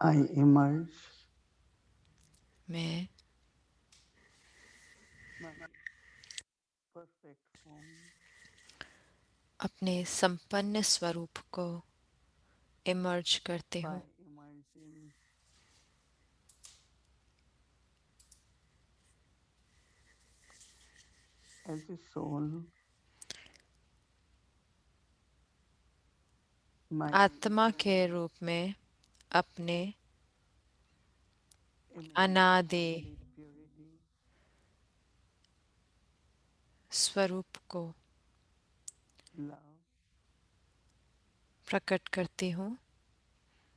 I emerge मैं my perfect form अपने संपन्न स्वरूप को इमर्ज करते by हूँ emerging as a soul. My आत्मा के रूप में अपने अनादि infinite purity, स्वरूप को love, प्रकट करती हूँ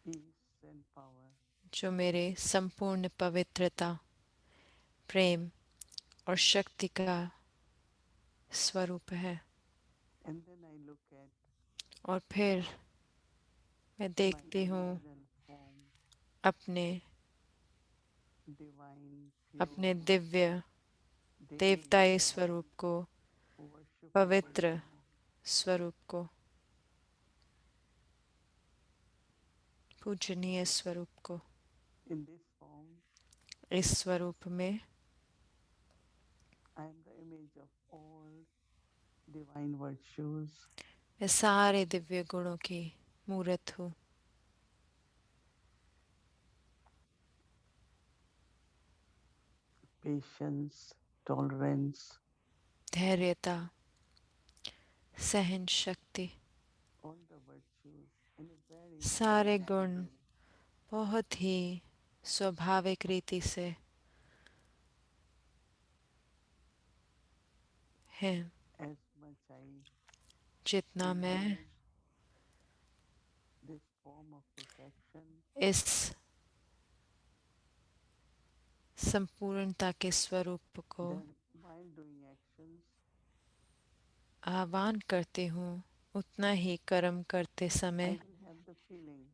peace, and power. जो मेरे संपूर्ण पवित्रता, प्रेम और शक्ति का स्वरूप है। And then I look at और फिर मैं my देखती हूँ original form, अपने divine, अपने pure, दिव्य देवताई deific, स्वरूप को, worshipable पवित्र form. स्वरूप को, पूजनीय स्वरूप को। In this form, इस स्वरूप में I am the image of all divine virtues, मैं सारे दिव्य गुणों की मूर्त हूँ। patience, tolerance, धैर्यता, सहन शक्ति, all the virtues in a very सारे natural गुण way. बहुत ही स्वाभाविक रीति से हैं। As much I जितना मैं emerge this form of perfection, इस संपूर्णता के स्वरूप को then while doing actions, आह्वान करती हूँ, उतना ही कर्म करते I समय will have the feeling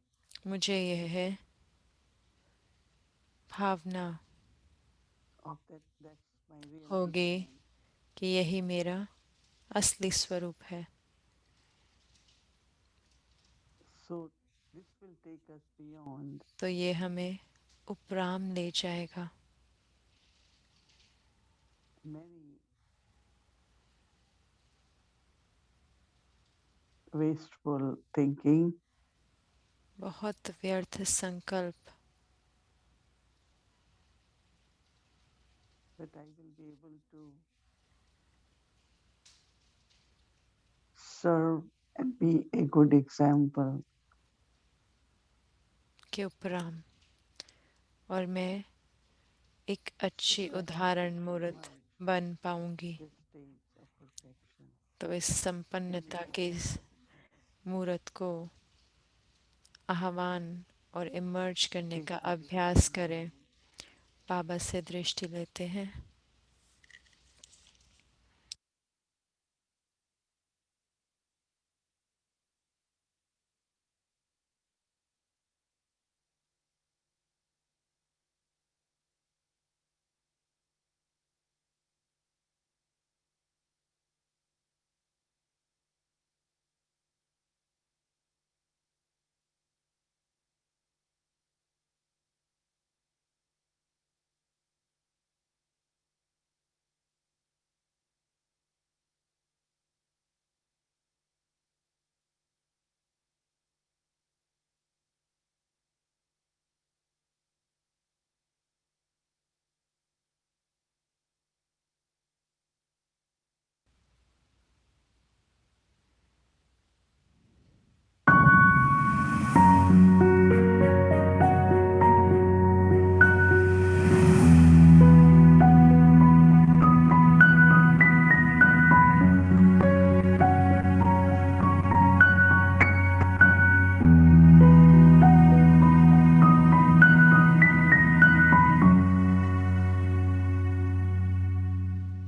मुझे यह भावना of that's my real होगी becoming. कि यही मेरा असली स्वरूप है। So this will take us beyond तो ये हमें उपराम ले जाएगा many wasteful thinking, बहुत व्यर्थ संकल्प, but I will be able to serve and be a good example. के उपराम, और मैं एक अच्छी So as I उदाहरण मूर्त emerge बन पाऊंगी। this stage of perfection, तो इस in संपन्नता this की इस मूर्त को आह्वान और इमर्ज करने take का the अभ्यास distance, करें। बाबा से दृष्टि लेते हैं।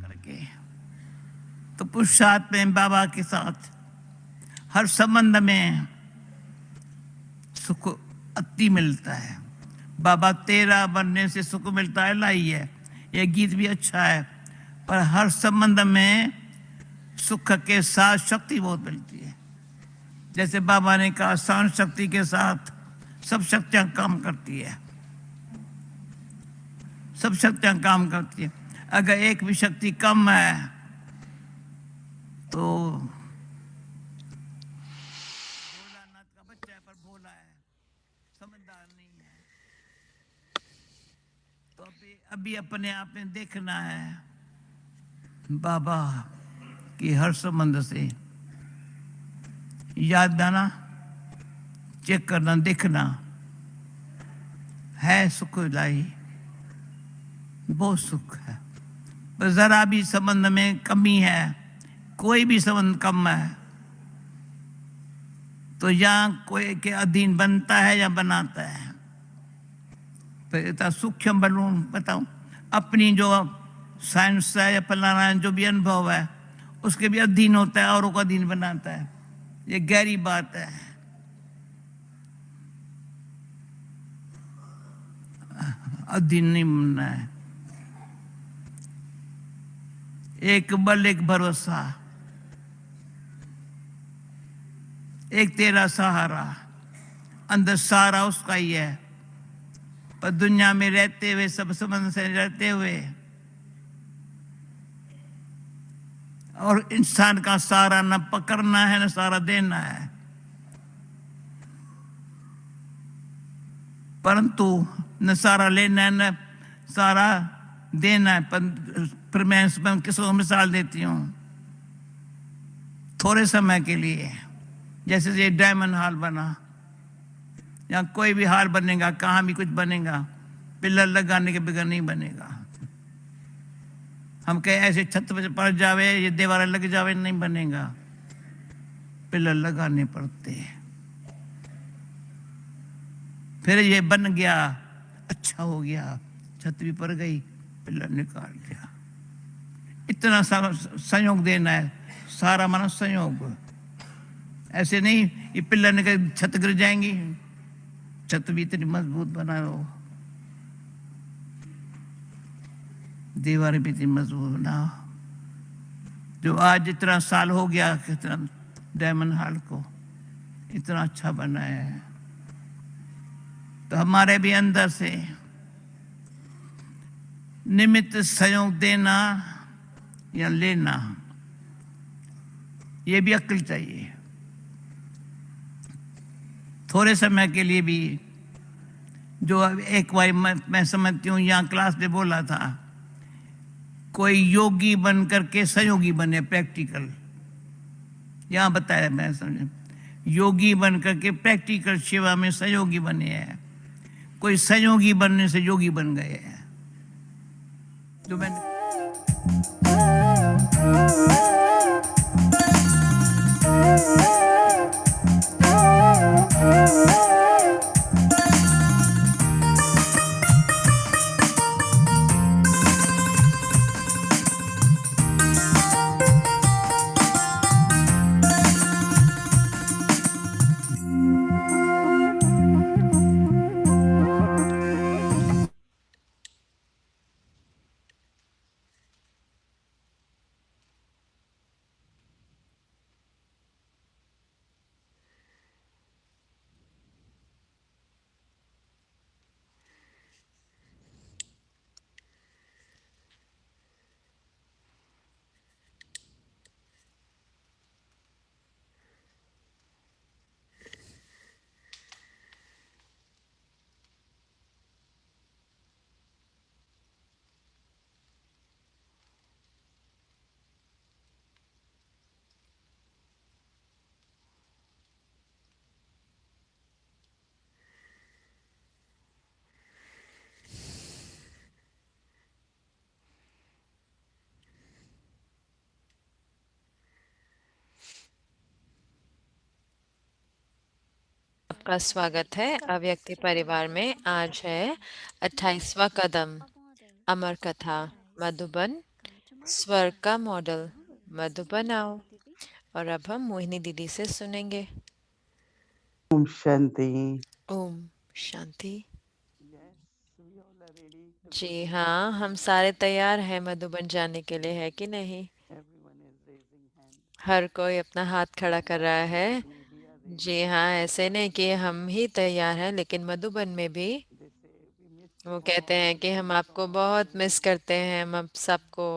करके तो पुरुषार्थ में बाबा के साथ हर संबंध में सुख अति मिलता है। बाबा तेरा बनने से सुख मिलता है लाई है, ये गीत भी अच्छा है। पर हर संबंध में सुख के साथ शक्ति बहुत मिलती है। जैसे बाबा ने कहा सहन शक्ति के साथ सब शक्तियां काम करती है, सब शक्तियां काम करती है। अगर एक भी शक्ति कम है तो भोलानाथ का बच्चा है पर भोला है, समझदार नहीं है। तो अभी अपने आप में देखना है बाबा की हर संबंध से याद आना, चेक करना, देखना है सुख लाई, बहुत सुख है। पर जरा भी संबंध में कमी है, कोई भी संबंध कम है तो यहाँ कोई के अधीन बनता है या बनाता है। तो इतना सूक्ष्म बनूं बताऊं, अपनी जो साइंस है या फलाना जो भी अनुभव है उसके भी अधीन होता है, औरों को अधीन बनाता है। ये गहरी बात है। अधीन नहीं बनना है। एक बल, एक भरोसा, एक तेरा सहारा, अंदर सारा उसका ही है। पर दुनिया में रहते हुए, सब संबंध से रहते हुए, और इंसान का सारा न पकड़ना है न सारा देना है, परंतु न सारा लेना है न सारा देना है। पर मैं इसमें किसको मिसाल देती हूँ, थोड़े समय के लिए, जैसे ये डायमंड हॉल बना, या कोई भी हाल बनेगा, कहाँ भी कुछ बनेगा, पिलर लगाने के बगैर नहीं बनेगा। हम कहे ऐसे छत पे पड़ जावे, ये दीवारें लग जावे, नहीं बनेगा, पिलर लगाने पड़ते हैं। फिर ये बन गया, अच्छा हो गया, छत भी पड़ गई, पिलर निकाल दिया। इतना संयोग देना है, सारा मानो संयोग। ऐसे नहीं ये पिलर निकल छत गिर जाएंगी, छत भी इतनी मजबूत बनाओ, दीवारें भी इतनी मजबूत बनाओ। जो आज इतना साल हो गया कितना डायमंड हॉल को इतना अच्छा बनाया है, तो हमारे भी अंदर से निमित्त सहयोग देना या लेना, ये भी अक्ल चाहिए। थोड़े समय के लिए भी, जो एक बार मैं समझती हूँ यहाँ क्लास में बोला था, कोई योगी बन करके सहयोगी बने, प्रैक्टिकल यहाँ बताया, मैं समझ, योगी बन करके प्रैक्टिकल सेवा में सहयोगी बने हैं। कोई सहयोगी बनने से योगी बन गए हैं। जो मैंने आपका स्वागत है अव्यक्ति परिवार में। आज है 28वां कदम, अमर कथा, मधुबन, स्वर्ग का मॉडल, मधुबन आओ। और अब हम मोहिनी दीदी से सुनेंगे। Om Shanti. Om Shanti. Yes, we all are ready to go ji to हाँ, Madhuban. हम सारे तैयार हैं मधुबन जाने के लिए, है कि नहीं? Everyone is raising hand. हर कोई अपना हाथ खड़ा कर रहा है। We are जी हाँ, ऐसे नहीं कि हम ही तैयार हैं, लेकिन मधुबन में भी They say we miss you वो कहते all, हैं कि हम आपको बहुत मिस करते हैं, हम आप सबको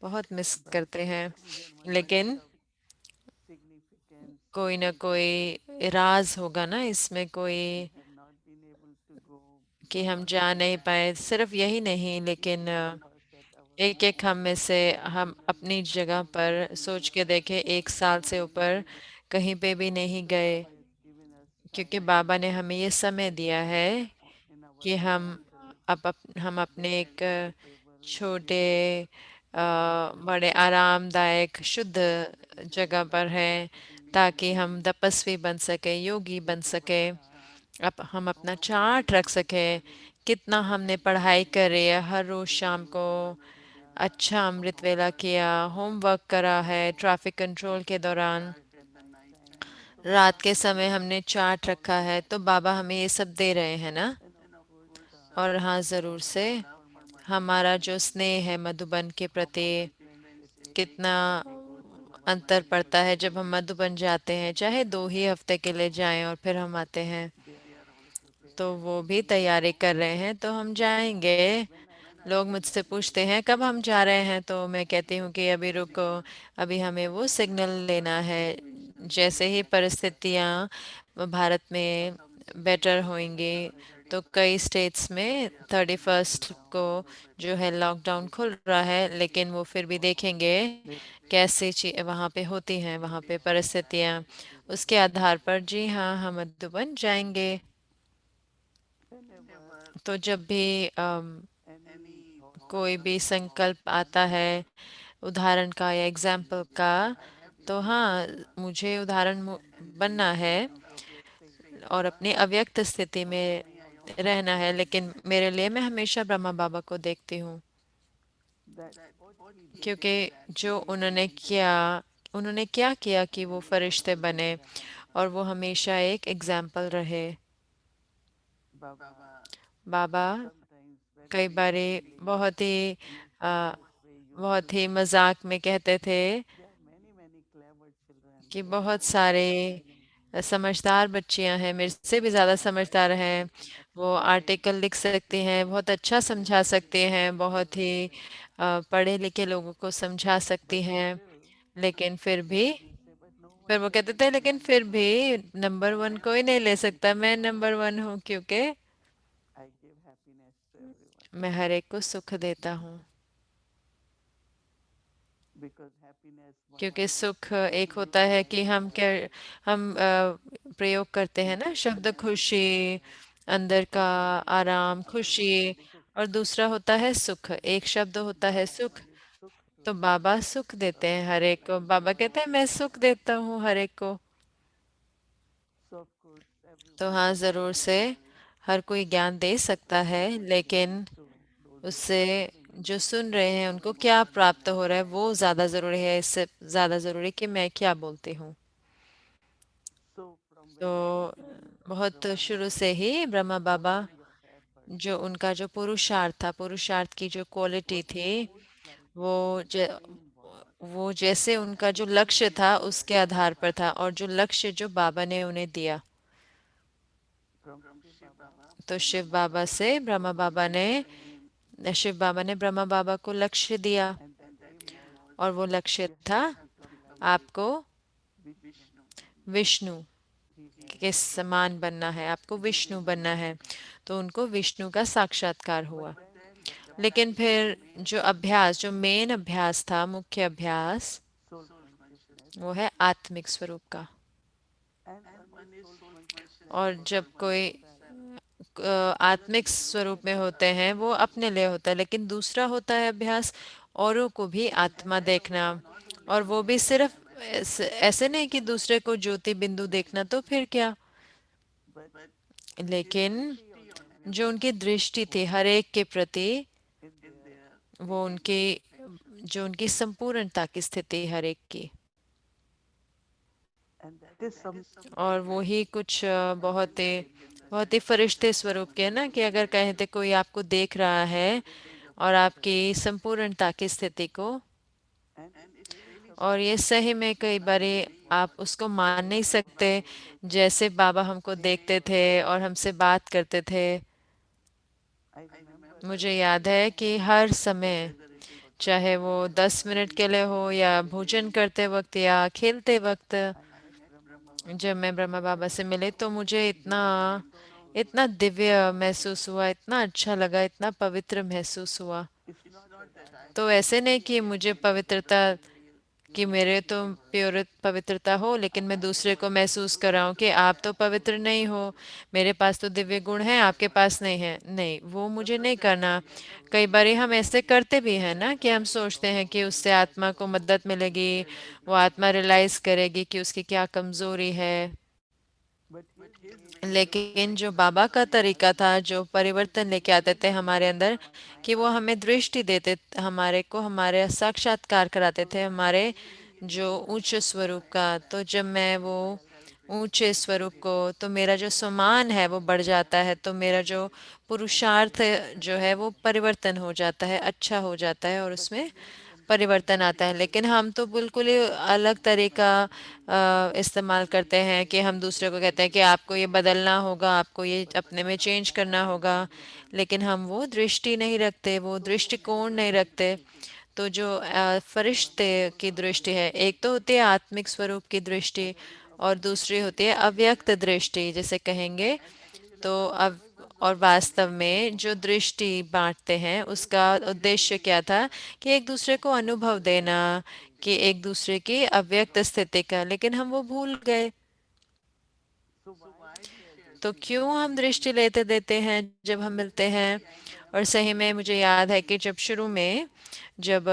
बहुत मिस but करते हैं, there must be लेकिन some significance कोई ना reason कोई राज होगा ना इसमें, we कोई have not been able to go कि हम all जा the नहीं time. पाए। सिर्फ यही नहीं, Each लेकिन one of us at our एक एक हम home, में से हम अपनी families, जगह पर schools, सोच के देखें, 1 साल से ऊपर कहीं पे भी नहीं because गए, Baba has given us क्योंकि time बाबा ने हमें ये समय दिया है in our कि little हम अपने एक comfortable छोटे little बड़े place आरामदायक शुद्ध that we can जगह पर हैं, peacefully ताकि हम तपस्वी बन सके, योगी बन take our सके, chant, अब हम अपना चार्ट रख सके, कितना हमने पढ़ाई करी है, हर रोज शाम को Amrit Vela, अच्छा अमृत वेला homework किया, होमवर्क करा है, ट्रैफिक कंट्रोल के दौरान, at the night time, रात के समय हमने चार्ट रखा है, तो बाबा हमें ये सब दे रहे हैं ना। and of course और हाँ, love ज़रूर से for Madhuban हमारा जो and स्नेह है मधुबन के how प्रति, much friendship कितना we go to अंतर Madhuban. पड़ता है जब हम मधुबन जाते हैं, चाहे 2 ही हफ्ते के लिए जाएं और फिर हम आते हैं। They are also तो preparing वो भी to तैयारी go. कर रहे हैं, तो हम जाएंगे। When I लोग say मुझसे पूछते हैं कब हम जा रहे हैं, तो मैं कहती हूँ कि अभी रुको, अभी हमें वो सिग्नल लेना है। जैसे ही परिस्थितियाँ भारत में बेटर होंगी, तो कई स्टेट्स में 31st को जो है लॉकडाउन खुल रहा है, लेकिन वो फिर भी देखेंगे let कैसे वहाँ पे होती हैं वहाँ पे परिस्थितियाँ, उसके आधार पर जी हाँ हम मधुबन जाएंगे। whenever तो जब भी any thought कोई comes भी to संकल्प आता है, उदाहरण का या एग्जाम्पल का, तो हाँ, मुझे उदाहरण बनना है Bhagavad और Seva, अपनी अव्यक्त स्थिति में for me I रहना also है, feel लेकिन मेरे लिए मैं हमेशा ब्रह्मा बाबा को देखती हूँ, that what he did क्योंकि जो to humanity उन्होंने क्या किया कि वो and फरिश्ते बने, Brahma और Baba. वो हमेशा एक एग्जाम्पल रहे। Baba बाबा sometimes very कई बारी jokingly बहुत ही in his uh, child's way used to बहुत ही say, मजाक में कहते थे there are many clever children कि who बहुत are सारे listening समझदार बच्चियां हैं, मेरे से भी ज़्यादा समझदार and हैं, they can वो explain आर्टिकल लिख सकती हैं, बहुत अच्छा समझा सकती हैं, बहुत ही पढ़े लिखे लोगों को समझा सकती but हैं, still लेकिन फिर भी, they will say but no फिर one वो can कहते थे take लेकिन number फिर one. भी नंबर वन कोई नहीं ले सकता, मैं नंबर वन हूँ, क्योंकि I give happiness to everyone मैं हर एक को सुख देता हूँ। because happiness one क्योंकि सुख एक feeling होता है that कि we हम have क्या हम प्रयोग करते हैं ना inside शब्द खुशी, अंदर का आराम, खुशी, because और दूसरा होता है सुख, एक शब्द होता है Baba सुख। wanted Sukh to तो बाबा सुख देते हैं हर एक को, बाबा कहते हैं मैं सुख देता हूँ हर एक को। so of course तो everyone हाँ, can ज़रूर give से हर कोई ज्ञान दे but सकता what है, is going to लेकिन happen to those who are उससे listening जो सुन रहे हैं उनको क्या प्राप्त हो रहा है वो ज़्यादा ज़रूरी है, इससे ज़्यादा ज़रूरी कि मैं क्या बोलती हूँ। so from तो very beginning बहुत Brahma शुरू Baba से ही Brahma what Baba, is your effort जो उनका जो पुरुषार्थ था, पुरुषार्थ की जो क्वालिटी what थी, looks like वो ज, aim was वो जैसे उनका जो लक्ष्य था उसके आधार पर था, और जो लक्ष्य जो बाबा ने उन्हें दिया, from Shiv Baba तो Brahma शिव Baba बाबा से ब्रह्मा बाबा ने, aim शिव बाबा ने ब्रह्मा बाबा को लक्ष्य दिया, and that aim was और वो लक्ष्य you था have to become like आपको Vishnu विष्णु he had के that समान बनना है, आपको विष्णु बनना है, तो उनको विष्णु का साक्षात्कार but हुआ। then the लेकिन practice फिर जो अभ्यास, जो मेन अभ्यास था, मुख्य अभ्यास, soul consciousness वो है आत्मिक स्वरूप का। and one is soul consciousness और for जब कोई oneself आत्मिक स्वरूप में होते हैं वो अपने लिए होता है, लेकिन दूसरा होता है अभ्यास औरों को भी आत्मा देखना, और वो भी सिर्फ ऐसे नहीं कि दूसरे को ज्योति बिंदु देखना, तो फिर क्या, but लेकिन dृष्टि on जो everyone उनकी दृष्टि थी हर एक के प्रति, in their वो complete उनकी, perfection जो उनकी संपूर्णता की स्थिति हर एक की, and that is something और वो very ही कुछ angelic in the बहुत ही sense फरिश्ते स्वरूप के है ना, कि अगर कहें तो कोई आपको देख रहा है और आपकी संपूर्णता की स्थिति को, and it's really और ये something सही में कई बारी amazing आप उसको मान नहीं सकते। जैसे बाबा हमको देखते थे और हमसे बात करते थे। I remember that मुझे याद whenever है it कि was हर समय, whether it was चाहे वो 10 मिनट के लिए हो या भोजन करते वक्त या खेलते वक्त, I met Brahma Baba जब मैं ब्रह्मा बाबा से मिले तो मुझे इतना so इतना दिव्य महसूस हुआ, इतना अच्छा लगा, इतना पवित्र महसूस हुआ। it's not that तो I ऐसे नहीं कि मुझे पवित्रता, कि मेरे तो प्योर पवित्रता हो लेकिन मैं दूसरे को महसूस कर रहा हूँ कि आप तो पवित्र नहीं हो, मेरे पास तो दिव्य गुण हैं आपके पास नहीं है। नहीं, वो मुझे नहीं करना। कई बार हम ऐसे करते भी हैं ना कि हम सोचते हैं कि उससे आत्मा को मदद मिलेगी, वो आत्मा रियलाइज करेगी कि उसकी क्या कमजोरी है। but his way of लेकिन जो बाबा का तरीका था, जो परिवर्तन लेके आते थे हमारे अंदर, कि वो हमें दृष्टि देते, हमारे को हमारे साक्षात्कार कराते थे हमारे जो उच्च स्वरूप का। तो जब मैं वो ऊंचे स्वरूप को, तो मेरा जो सम्मान है वो बढ़ जाता है, तो मेरा जो पुरुषार्थ जो है वो परिवर्तन हो जाता है, अच्छा हो जाता है और उसमें परिवर्तन आता है। लेकिन हम तो बिल्कुल ही अलग तरीका इस्तेमाल करते हैं कि हम दूसरे को कहते हैं कि आपको ये बदलना होगा, आपको ये अपने में चेंज करना होगा, लेकिन हम वो दृष्टि नहीं रखते, वो दृष्टिकोण नहीं रखते। तो जो फरिश्ते की दृष्टि है, एक तो होती है आत्मिक स्वरूप की दृष्टि और दूसरी होती है अव्यक्त दृष्टि जिसे कहेंगे। तो अब और वास्तव में जो दृष्टि बांटते हैं उसका उद्देश्य क्या था, कि एक दूसरे को अनुभव देना, कि एक दूसरे की अव्यक्त स्थिति का, लेकिन हम वो भूल गए। so why we are तो judging क्यों when हम we दृष्टि लेते देते हैं जब हम मिलते हैं। और सही में मुझे याद है कि जब शुरू में, जब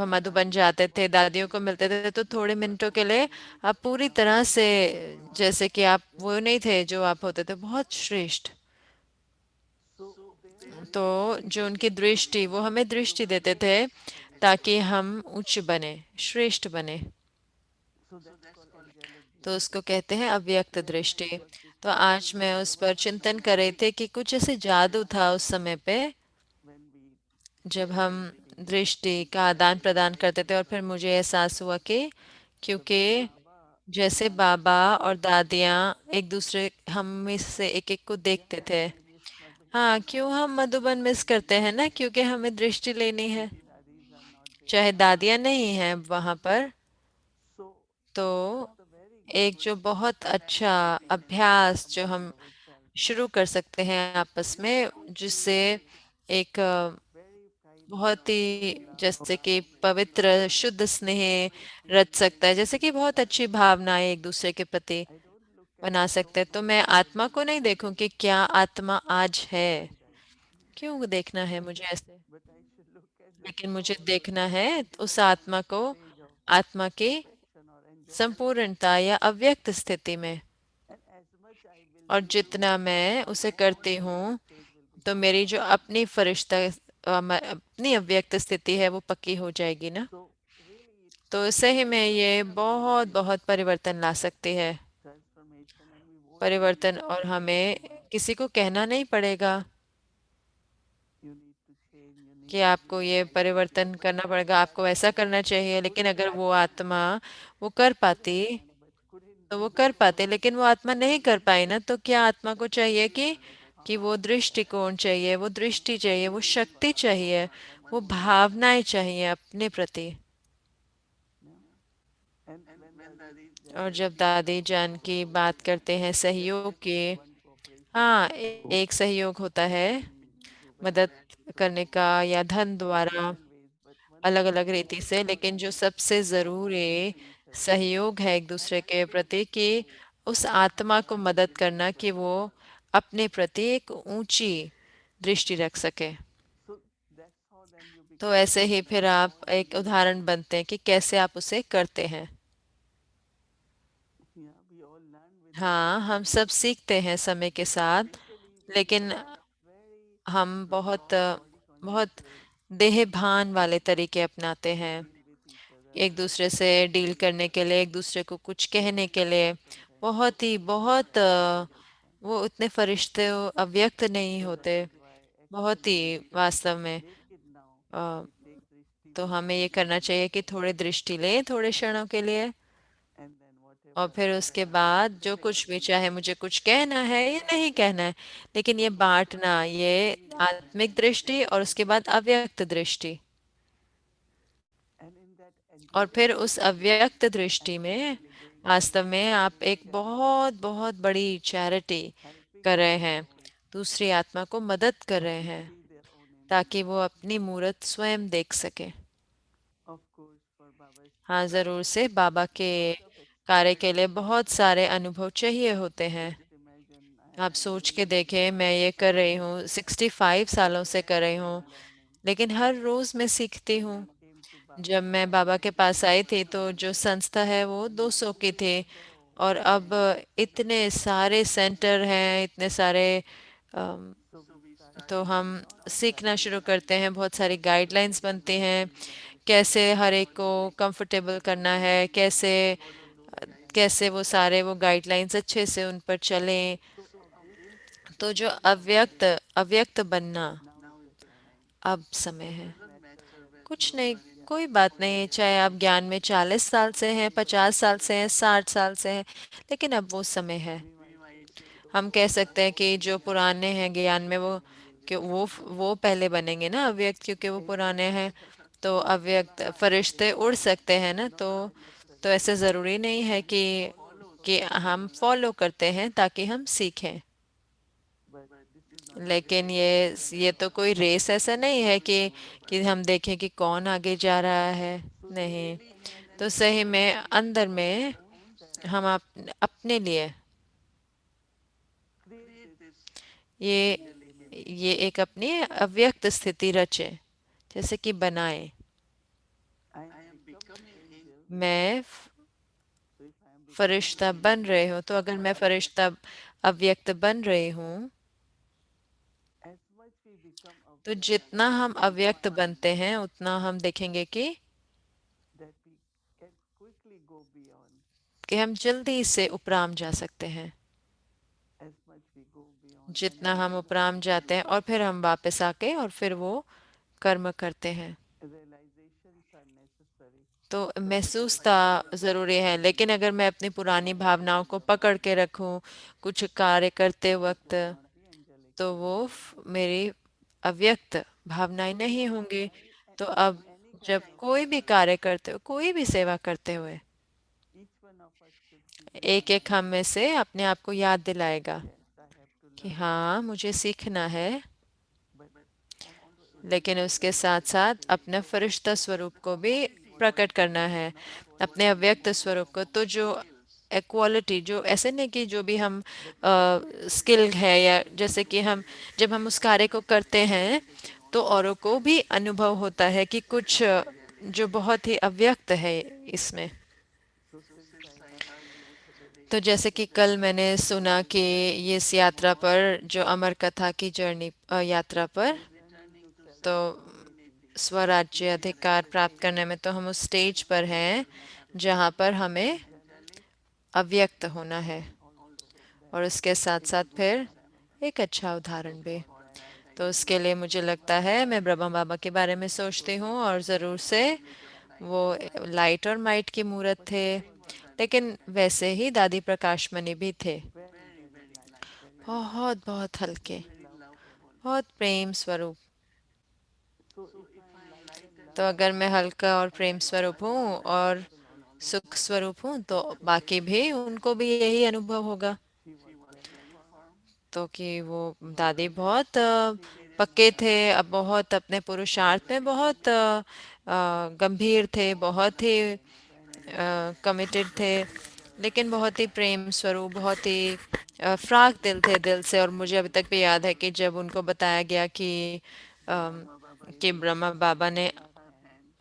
हम मधुबन जाते थे, दादियों को मिलते थे, तो थोड़े मिनटों के लिए आप पूरी तरह से, जैसे कि आप वो नहीं थे जो आप होते थे, बहुत श्रेष्ठ। so their तो dृष्टि जो उनकी दृष्टि, वो हमें दृष्टि देते थे ताकि हम उच्च बने, श्रेष्ठ बने। so that's called angelic तो dृष्टि उसको कहते हैं अव्यक्त when I दृष्टि। got this तो feeling आज that मैं there उस was पर चिंतन कर रही थी कि कुछ ऐसे जादू था उस समय पे, when we जब हम exchanged दृष्टि का आदान प्रदान करते थे। और फिर मुझे एहसास हुआ कि the way क्योंकि Baba जैसे and बाबा Dadi और दादियाँ एक दूसरे, हम में से एक एक को देखते थे। I miss Madhuban हाँ, क्यों हम मधुबन मिस करते हैं ना, क्योंकि हमें दृष्टि लेनी है। Dadi Dadis are not there चाहे दादियाँ नहीं हैं वहाँ पर, so तो that's the very good एक जो बहुत अच्छा activity अभ्यास जो among हम ourselves शुरू कर सकते हैं आपस में, जिससे एक very kind बहुत ही, love जैसे कि पवित्र शुद्ध स्नेह रच सकता है, जैसे कि बहुत अच्छी भावनाएं एक दूसरे के प्रति I don't look at बना so सकते हैं। तो much मैं when आत्मा को नहीं देखूं कि क्या आत्मा आज है, Baba Jai क्यों देखना है मुझे ऐसे, but I should look at the लेकिन मुझे soul देखना है which is उस at the आत्मा को, stage of आत्मा की perfection or angelic संपूर्णता या अव्यक्त स्थिति में। and as much I will और do जितना मैं the उसे more करती that हूँ, stage will be तो stronger मेरी जो अपनी फरिश्ता अपनी अव्यक्त स्थिति है वो पक्की हो जाएगी ना। so really it तो gives सही us में ये बहुत amazing बहुत परिवर्तन ला सकती है, transformation and we won't need परिवर्तन। to और tell हमें anyone किसी को कहना नहीं पड़ेगा you need to change you need कि to be आपको ये like परिवर्तन करना पड़ेगा, आपको ऐसा करना चाहिए। लेकिन couldn't अगर do वो it आत्मा वो कर could पाती, have done but couldn't तो do वो it कर पाते, लेकिन वो आत्मा नहीं कर पाई ना। तो क्या आत्मा को चाहिए कि वो दृष्टिकोण चाहिए, वो दृष्टि चाहिए, वो शक्ति चाहिए, वो भावनाएं चाहिए अपने प्रति। yeah. And when Dadi और Jan जब ki दादी जान की बात करते हैं there सहयोग is की, only one cooperation हाँ, we can do एक सहयोग होता है through मदद wealth करने through का या धन in द्वारा, different ways but one अलग thing अलग is रीति से। लेकिन जो सबसे जरूरी to each other सहयोग है एक and दूसरे I के think प्रति, कि उस आत्मा को मदद करना कि वो अपने प्रति एक ऊंची दृष्टि रख सके। so that's how then you तो become ऐसे ही trained फिर and आप how you एक do उदाहरण बनते हैं कि कैसे आप उसे करते हैं। yeah we all learn with the हाँ, time हम सब सीखते हैं समय के साथ, initially we लेकिन are very हम बहुत body बहुत conscious way देह भान वाले तरीके अपनाते to हैं, deal with each other एक दूसरे से डील करने के लिए, एक दूसरे को कुछ कहने very के लिए। sometimes बहुत ही बहुत angelic kind वो उतने फरिश्ते अव्यक्त नहीं so that होते, is why बहुत actually ही वास्तव में। लेकिन now a, we take drishti तो for हमें few ये करना moments चाहिए कि थोड़े दृष्टि लें थोड़े क्षणों के लिए, and then और फिर उसके बाद जो कुछ भी चाहे मुझे कुछ कहना है या नहीं कहना है, लेकिन ये बांटना, ये आत्मिक दृष्टि और उसके बाद अव्यक्त दृष्टि, And in that और फिर anticipation, उस अव्यक्त and दृष्टि में actually doing वास्तव में a आप great एक charity, बहुत बहुत बड़ी चैरिटी helping कर रहे another हैं, soul दूसरी आत्मा को मदद कर रहे to हैं see their own image. ताकि वो अपनी मूरत स्वयं देख सके। Of course, for Baba's हाँ, charity, ज़रूर से बाबा के lot of कार्य के experience. लिए बहुत सारे अनुभव चाहिए होते हैं। Just imagine I आप am सोच के doing this देखें, मैं ये कर रही हूँ, 65 सालों से कर रही हूँ, and learning. लेकिन हर रोज मैं सीखती When हूँ। I came to जब Baba, मैं बाबा के पास आई थी तो जो संस्था है वो 200 की थी, और अब इतने सारे सेंटर हैं, इतने सारे अम, so we तो started हम a lot of सीखना शुरू practices करते हैं, बहुत सारी गाइडलाइंस बनती हैं, कैसे हर एक को कंफर्टेबल करना है, कैसे कैसे वो सारे वो गाइडलाइंस अच्छे से उन पर चलें। so obvious तो जो अव्यक्त अव्यक्त बनना, now is the time. अब समय है। Doesn't matter whether कुछ you नहीं, are कोई young बात or नहीं, old. चाहे आप ज्ञान में 40 साल से हैं, 50 साल से हैं, 60 साल से हैं, लेकिन अब वो समय है। We might say हम those कह who are सकते हैं कि old जो in पुराने हैं ज्ञान में, वो कि वो पहले बनेंगे ना अव्यक्त, क्योंकि वो पुराने angels, हैं। तो अव्यक्त fly, they फरिश्ते उड़ fly, सकते हैं ना, not तो necessary ऐसे ज़रूरी नहीं है कि हम फॉलो करते हैं ताकि हम सीखें। but this is not a लेकिन race ये तो कोई रेस ऐसा नहीं है कि हम देखें कि कौन आगे जा रहा है। so नहीं, really and तो actually सही for में अंदर our में own charity हम अपने लिए create this ये angelic image. ये एक अपनी अव्यक्त स्थिति रचे, जैसे कि बनाए। I am becoming angel, मैं so if I am becoming फरिश्ता बन angel रही हूँ, तो अगर मैं फरिश्ता अव्यक्त बन रही हूँ, as much we become तो aware जितना हम we will अव्यक्त find बनते हैं उतना हम देखेंगे that we can quickly go beyond कि हम जल्दी से उपराम जा सकते हैं। as much we go beyond and जितना हम realize उपराम जाते हैं और फिर हम वापस आके और फिर वो कर्म करते हैं। realizations are necessary, तो but if I महसूसता hold on to ज़रूरी my है, लेकिन अगर मैं अपनी पुरानी भावनाओं को पकड़ के रखूं कुछ कार्य करते it वक्त, would not be angelic तो वो feeling. मेरी अव्यक्त भावनाएं So नहीं होंगी। while तो in अब any जब kind of कोई भी service, कार्य करते हो, कोई भी सेवा करते हुए, each one of us should keep in एक एक mind, हम में से अपने आप को याद दिलाएगा yes, I have to कि learn this, हाँ, मुझे सीखना है, but also लेकिन embody उसके साथ साथ अपना फरिश्ता स्वरूप को भी प्रकट करना है, अपने अव्यक्त स्वरूप को। तो जो इक्वालिटी, जो ऐसे नहीं कि जो भी हम that we can actually skill है, experience या जैसे कि हम जब हम उस कार्य को करते हैं तो औरों को भी अनुभव होता है कि कुछ जो बहुत ही अव्यक्त है इसमें। so since I heard yesterday तो जैसे कि कल मैंने सुना कि ये इस यात्रा पर, जो अमर कथा की जर्नी यात्रा पर, returning to self तो determinating, स्वराज्य अधिकार प्राप्त करने में तो हम उस स्टेज पर हैं जहाँ पर हमें angelic अव्यक्त होना है, also that और उसके साथ is a साथ good फिर example. एक अच्छा So उदाहरण भी। for that I तो think उसके लिए मुझे लगता है मैं ब्रह्मा बाबा के बारे में it सोचती was हूँ, और ज़रूर not से only their light वो and might, लाइट और माइट की मूरत but थे, they were very, लेकिन वैसे ही दादी प्रकाश मणि भी थे, very, very light, very light, बहुत बहुत हल्के, very lovable. बहुत प्रेम स्वरूप। So if I am light and तो love अगर मैं हल्का और and प्रेम स्वरूप others हूँ like that और will also सुख स्वरूप हूँ, तो so बाकी भी उनको भी यही अनुभव होगा। she was very firm, तो कि वो दादी very बहुत serious in पक्के her थे, अब बहुत अपने पुरुषार्थ में बहुत गंभीर थे, बहुत ही very कमिटेड थे, gentle. लेकिन बहुत ही प्रेम स्वरूप, बहुत ही फ्राक दिल थे दिल से। और मुझे अभी तक भी याद है कि जब उनको बताया गया अम, Brahma Baba is कि going Brahma to Baba place ने her hand,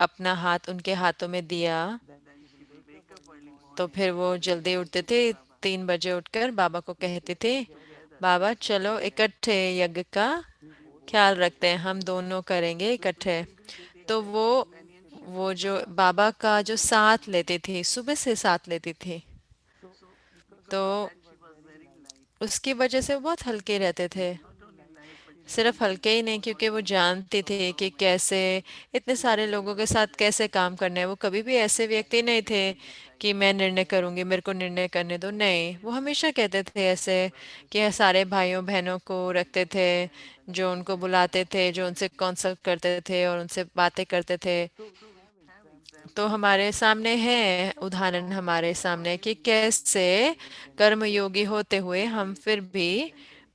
अपना हाथ उनके हाथों में दिया, then she will wake up early तो morning फिर वो जल्दी उठते थे, 3 बजे उठकर बाबा को to say कहते थे, together बाबा चलो इकट्ठे यज्ञ का we both ख्याल will रखते do हैं, it. हम दोनों करेंगे So to इकट्ठे। really take तो that companionship वो of जो Baba. बाबा का जो साथ लेती थी, सुबह से साथ लेती थी, So because of तो that she was very light. उसकी वजह से वो बहुत हल्के रहते थे। Not only light but she was सिर्फ हल्के ही नहीं, क्योंकि वो जानती थी कि कैसे इतने सारे लोगों के साथ कैसे काम करना है। वो कभी भी ऐसे व्यक्ति नहीं थे कि मैं निर्णय करूंगी, मेरे को निर्णय करने दो। नहीं, वो हमेशा कहते थे ऐसे कि सारे भाइयों बहनों को रखते थे, जो उनको बुलाते थे, जो उनसे कंसल्ट करते थे और उनसे बातें करते थे। तो हमारे सामने है उदाहरण, हमारे सामने कि कैसे कर्मयोगी होते हुए हम फिर भी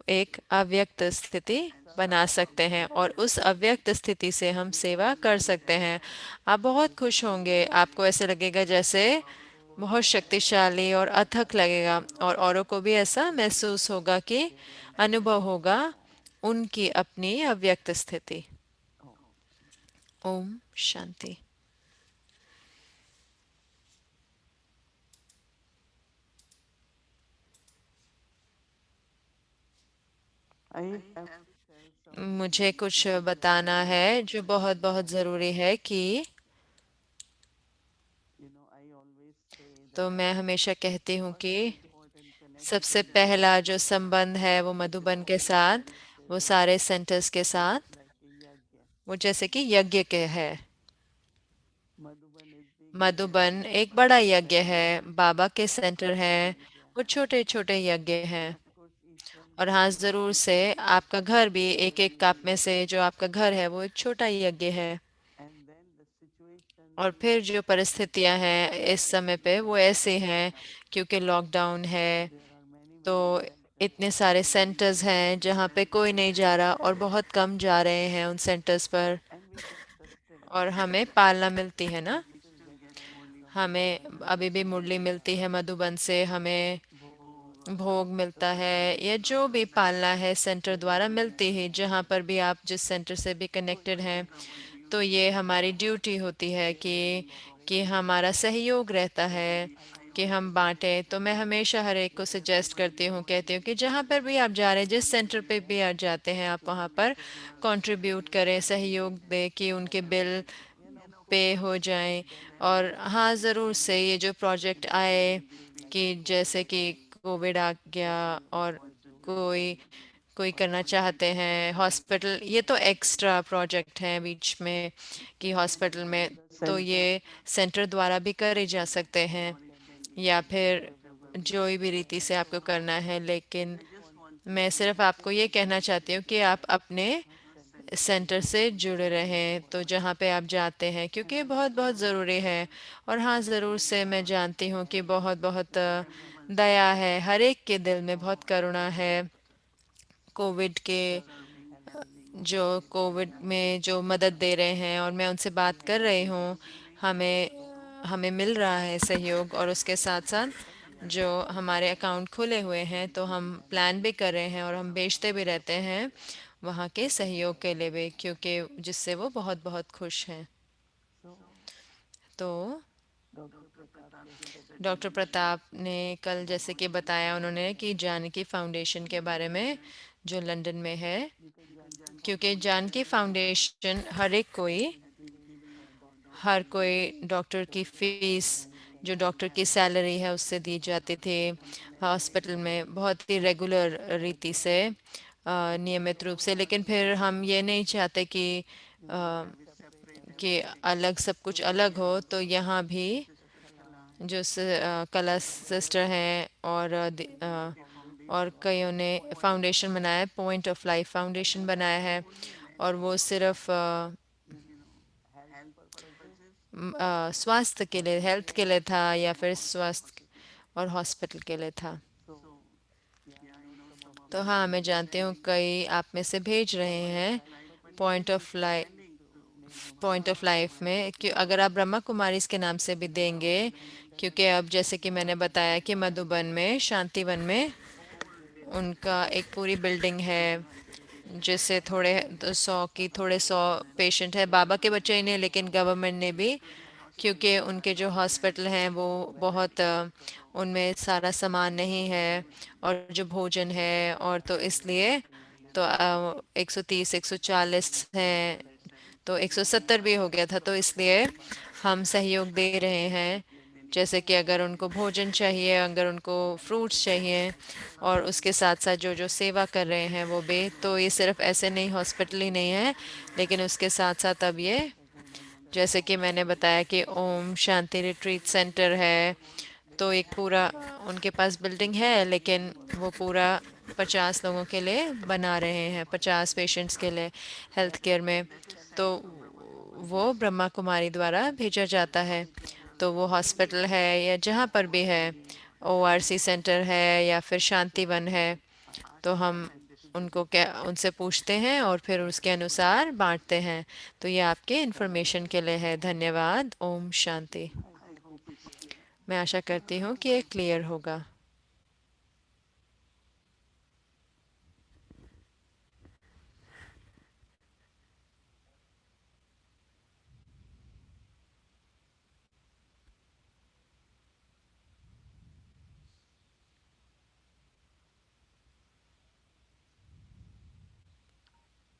एक अव्यक्त स्थिति बना सकते हैं और उस अव्यक्त स्थिति से हम सेवा कर सकते हैं। आप बहुत खुश होंगे, आपको ऐसे लगेगा जैसे बहुत शक्तिशाली और अथक लगेगा, और औरों को भी ऐसा महसूस होगा कि अनुभव होगा उनकी अपनी अव्यक्त स्थिति। Om Shanti. I have to share some मुझे कुछ very बताना important है जो connection. बहुत बहुत ज़रूरी है कि I always say तो that मैं हमेशा कहती हूँ first कि important सबसे connection पहला जो between संबंध है वो मधुबन के साथ, वो centers सारे सेंटर्स के is साथ, like a yagya. वो जैसे कि यज्ञ के है। Madhuban is big yagya, Madhuban एक बड़ा Baba's यज्ञ है, center बाबा के is सेंटर small है, yagya. वो छोटे छोटे यज्ञ हैं। Of course, each one और has हाँ, its ज़रूर own से purpose, आपका घर भी एक एक and आप में से जो आपका घर है वो एक छोटा यज्ञ है। then the situation और फिर is जो परिस्थितियां हैं इस समय पे वो because of ऐसे हैं, lockdown. क्योंकि लॉकडाउन है। There are तो many centers इतने where सारे nobody सेंटर्स is हैं going, जहाँ पे कोई नहीं जा रहा और बहुत कम जा रहे हैं उन सेंटर्स पर। and we get और sustenance. हमें पालना मिलती है ना, We still get Murli from हमें Madhuban, अभी भी मुरली मिलती है मधुबन से, हमें भोग मिलता है, या जो भी पालना है सेंटर द्वारा मिलती है, जहाँ पर भी आप जिस सेंटर से भी कनेक्टेड हैं। तो ये हमारी ड्यूटी होती है कि हमारा सहयोग रहता है कि हम बांटें। तो मैं हमेशा हर एक को सजेस्ट करती हूँ, कहती हूँ कि जहाँ पर भी आप जा रहे हैं, जिस सेंटर पे भी आप जाते हैं, आप वहाँ पर कंट्रीब्यूट करें, सहयोग दें कि उनके बिल पे हो जाएं। और हाँ, ज़रूर से ये जो प्रोजेक्ट आए कि जैसे कि कोविड आ गया और कोई कोई करना चाहते हैं हॉस्पिटल, ये तो एक्स्ट्रा प्रोजेक्ट हैं बीच में कि हॉस्पिटल में, The तो center ये सेंटर द्वारा भी करे जा सकते हैं, या फिर जो भी रीति से आपको करना है। लेकिन मैं सिर्फ आपको ये कहना चाहती हूँ कि आप अपने सेंटर से जुड़े रहें, तो जहाँ पे आप जाते हैं, क्योंकि ये बहुत बहुत ज़रूरी है। और हाँ, ज़रूर से मैं जानती हूँ कि बहुत बहुत दया है, हर एक के दिल में बहुत करुणा है। कोविड के जो कोविड में जो मदद दे रहे हैं और मैं उनसे बात कर रही हूँ, हमें हमें मिल रहा है सहयोग। और उसके साथ साथ जो हमारे अकाउंट खुले हुए हैं, तो हम प्लान भी कर रहे हैं और हम बेचते भी रहते हैं वहाँ के सहयोग के लिए भी, क्योंकि जिससे वो बहुत बहुत खुश हैं। so तो Dr. Pratap yesterday doctor Pratap ने कल जैसे कि बताया उन्होंने कि जानकी फाउंडेशन के बारे में, जो लंदन में है। because Janki क्योंकि जानकी Foundation फाउंडेशन हर एक कोई, हर कोई डॉक्टर की फीस, जो डॉक्टर की सैलरी है उससे दी जाती थी हॉस्पिटल में, बहुत ही रेगुलर रीति से, नियमित रूप से। लेकिन फिर हम ये नहीं चाहते कि अलग सब कुछ अलग हो, तो यहाँ भी जो कला सिस्टर हैं और और कईयों ने फाउंडेशन बनाया है, पॉइंट ऑफ लाइफ फाउंडेशन बनाया है। और वो सिर्फ स्वास्थ्य के लिए, हेल्थ के लिए था, या फिर स्वास्थ्य और हॉस्पिटल के लिए था। so yeah I know some of तो you हाँ, मैं are जानती हूँ कई आप में से भेज रहे हैं but point still of life, to make point of Brahma life Kumaris में कि अगर आप ब्रह्मा कुमारी के नाम से भी देंगे, क्योंकि अब जैसे कि मैंने बताया कि मधुबन में शांतिवन में उनका एक पूरी बिल्डिंग है, जिससे थोड़े 100 की थोड़े 100 पेशेंट है, बाबा के बच्चे ही नहीं लेकिन गवर्नमेंट ने भी, क्योंकि उनके जो हॉस्पिटल हैं वो बहुत उनमें सारा सामान नहीं है और जो भोजन है, और तो इसलिए तो 130 140 हैं, तो 170 भी हो गया था। तो इसलिए हम सहयोग दे रहे हैं, जैसे कि अगर उनको भोजन चाहिए, अगर उनको फ्रूट्स चाहिए, और उसके साथ साथ जो जो सेवा कर रहे हैं वो भी। तो ये सिर्फ ऐसे नहीं, हॉस्पिटल ही नहीं है, लेकिन उसके साथ साथ अब ये जैसे कि मैंने बताया कि ओम शांति रिट्रीट सेंटर है, तो एक पूरा उनके पास बिल्डिंग है, लेकिन वो पूरा 50 लोगों के लिए बना रहे हैं, 50 पेशेंट्स के लिए हेल्थ केयर में। तो वो ब्रह्मा कुमारी द्वारा भेजा जाता है। तो वो हॉस्पिटल है या जहाँ पर भी है, ओआरसी सेंटर है या फिर शांतिवन है, तो हम उनको क्या उनसे पूछते हैं और फिर उसके अनुसार बांटते हैं। तो ये आपके इन्फॉर्मेशन के लिए है। धन्यवाद। ओम शांति। मैं आशा करती हूँ कि ये क्लियर होगा।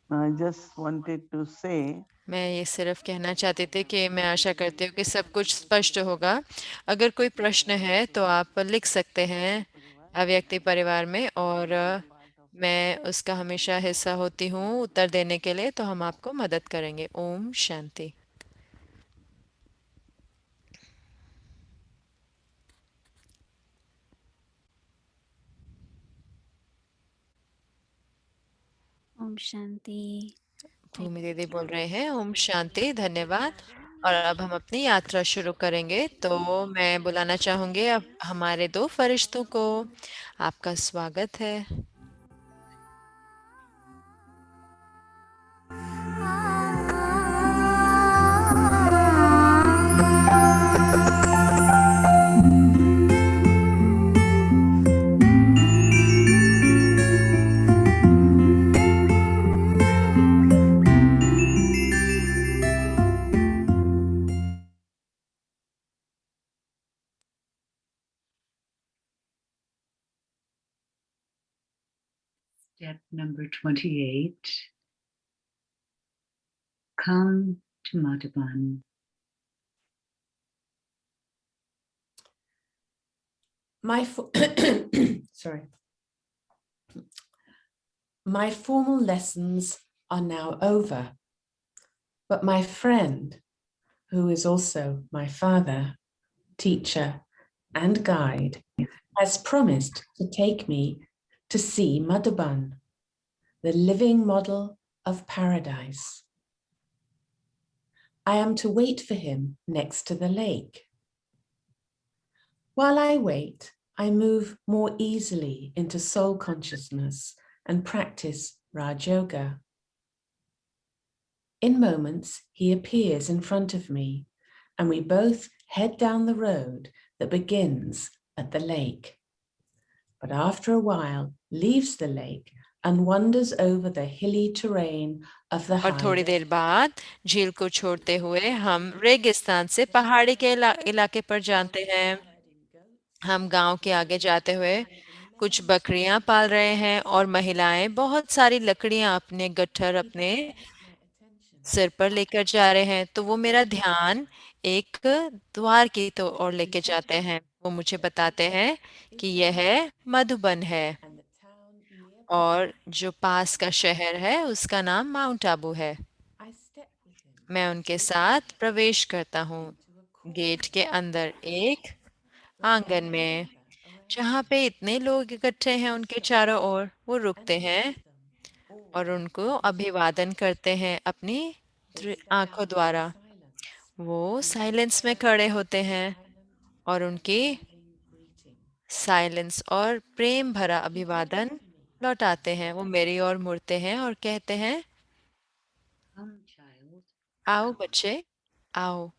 I just wanted to say मैं ये सिर्फ कहना चाहती थी कि मैं आशा करती हूँ कि सब कुछ स्पष्ट होगा। अगर कोई प्रश्न है तो आप लिख सकते हैं अव्यक्ति परिवार में, और मैं उसका हमेशा हिस्सा होती हूँ उत्तर देने के लिए, तो हम आपको मदद करेंगे। ओम शांति। ओम शांति। भूमि दीदी बोल रहे हैं ओम शांति, धन्यवाद। और अब हम अपनी यात्रा शुरू करेंगे, तो मैं बुलाना चाहूंगी अब हमारे दो फरिश्तों को। आपका स्वागत है। Step number 28. Come to Madhavan. Sorry. My formal lessons are now over, but my friend, who is also my father, teacher, and guide, has promised to take me to see Madhuban, the living model of paradise. I am to wait for him next to the lake. While I wait, I move more easily into soul consciousness and practice Raj Yoga. In moments, he appears in front of me, and we both head down the road that begins at the lake, but after a while leaves the lake and wanders over the hilly terrain of the और थोड़ी high. देर बाद झील को छोड़ते हुए हम रेगिस्तान से पहाड़ी के इलाके पर जाते हैं। हम गांव के आगे जाते हुए कुछ बकरियां पाल रहे हैं और महिलाएं बहुत सारी लकड़ियां अपने गट्ठर अपने सिर पर लेकर जा रहे हैं। तो वो मेरा ध्यान एक द्वार की तो ओर लेके जाते हैं। वो मुझे बताते हैं कि यह मधुबन है, And the town nearby. और जो पास का शहर है उसका नाम माउंट आबू है। I step with him मैं उनके साथ प्रवेश करता हूँ into a court गेट के अंदर एक where आंगन many में, gather around जहाँ me. पे इतने लोग इकट्ठे हैं उनके चारों ओर। वो रुकते हैं All और उनको in अभिवादन करते हैं अपनी They stand आंखों in द्वारा। silence वो and साइलेंस में return खड़े my होते हैं silent और उनकी loving greeting. साइलेंस और प्रेम भरा He turns अभिवादन to me. लौटाते हैं। वो मेरी ओर मुड़ते हैं और कहते हैं, Come, child. आओ बच्चे, आओ।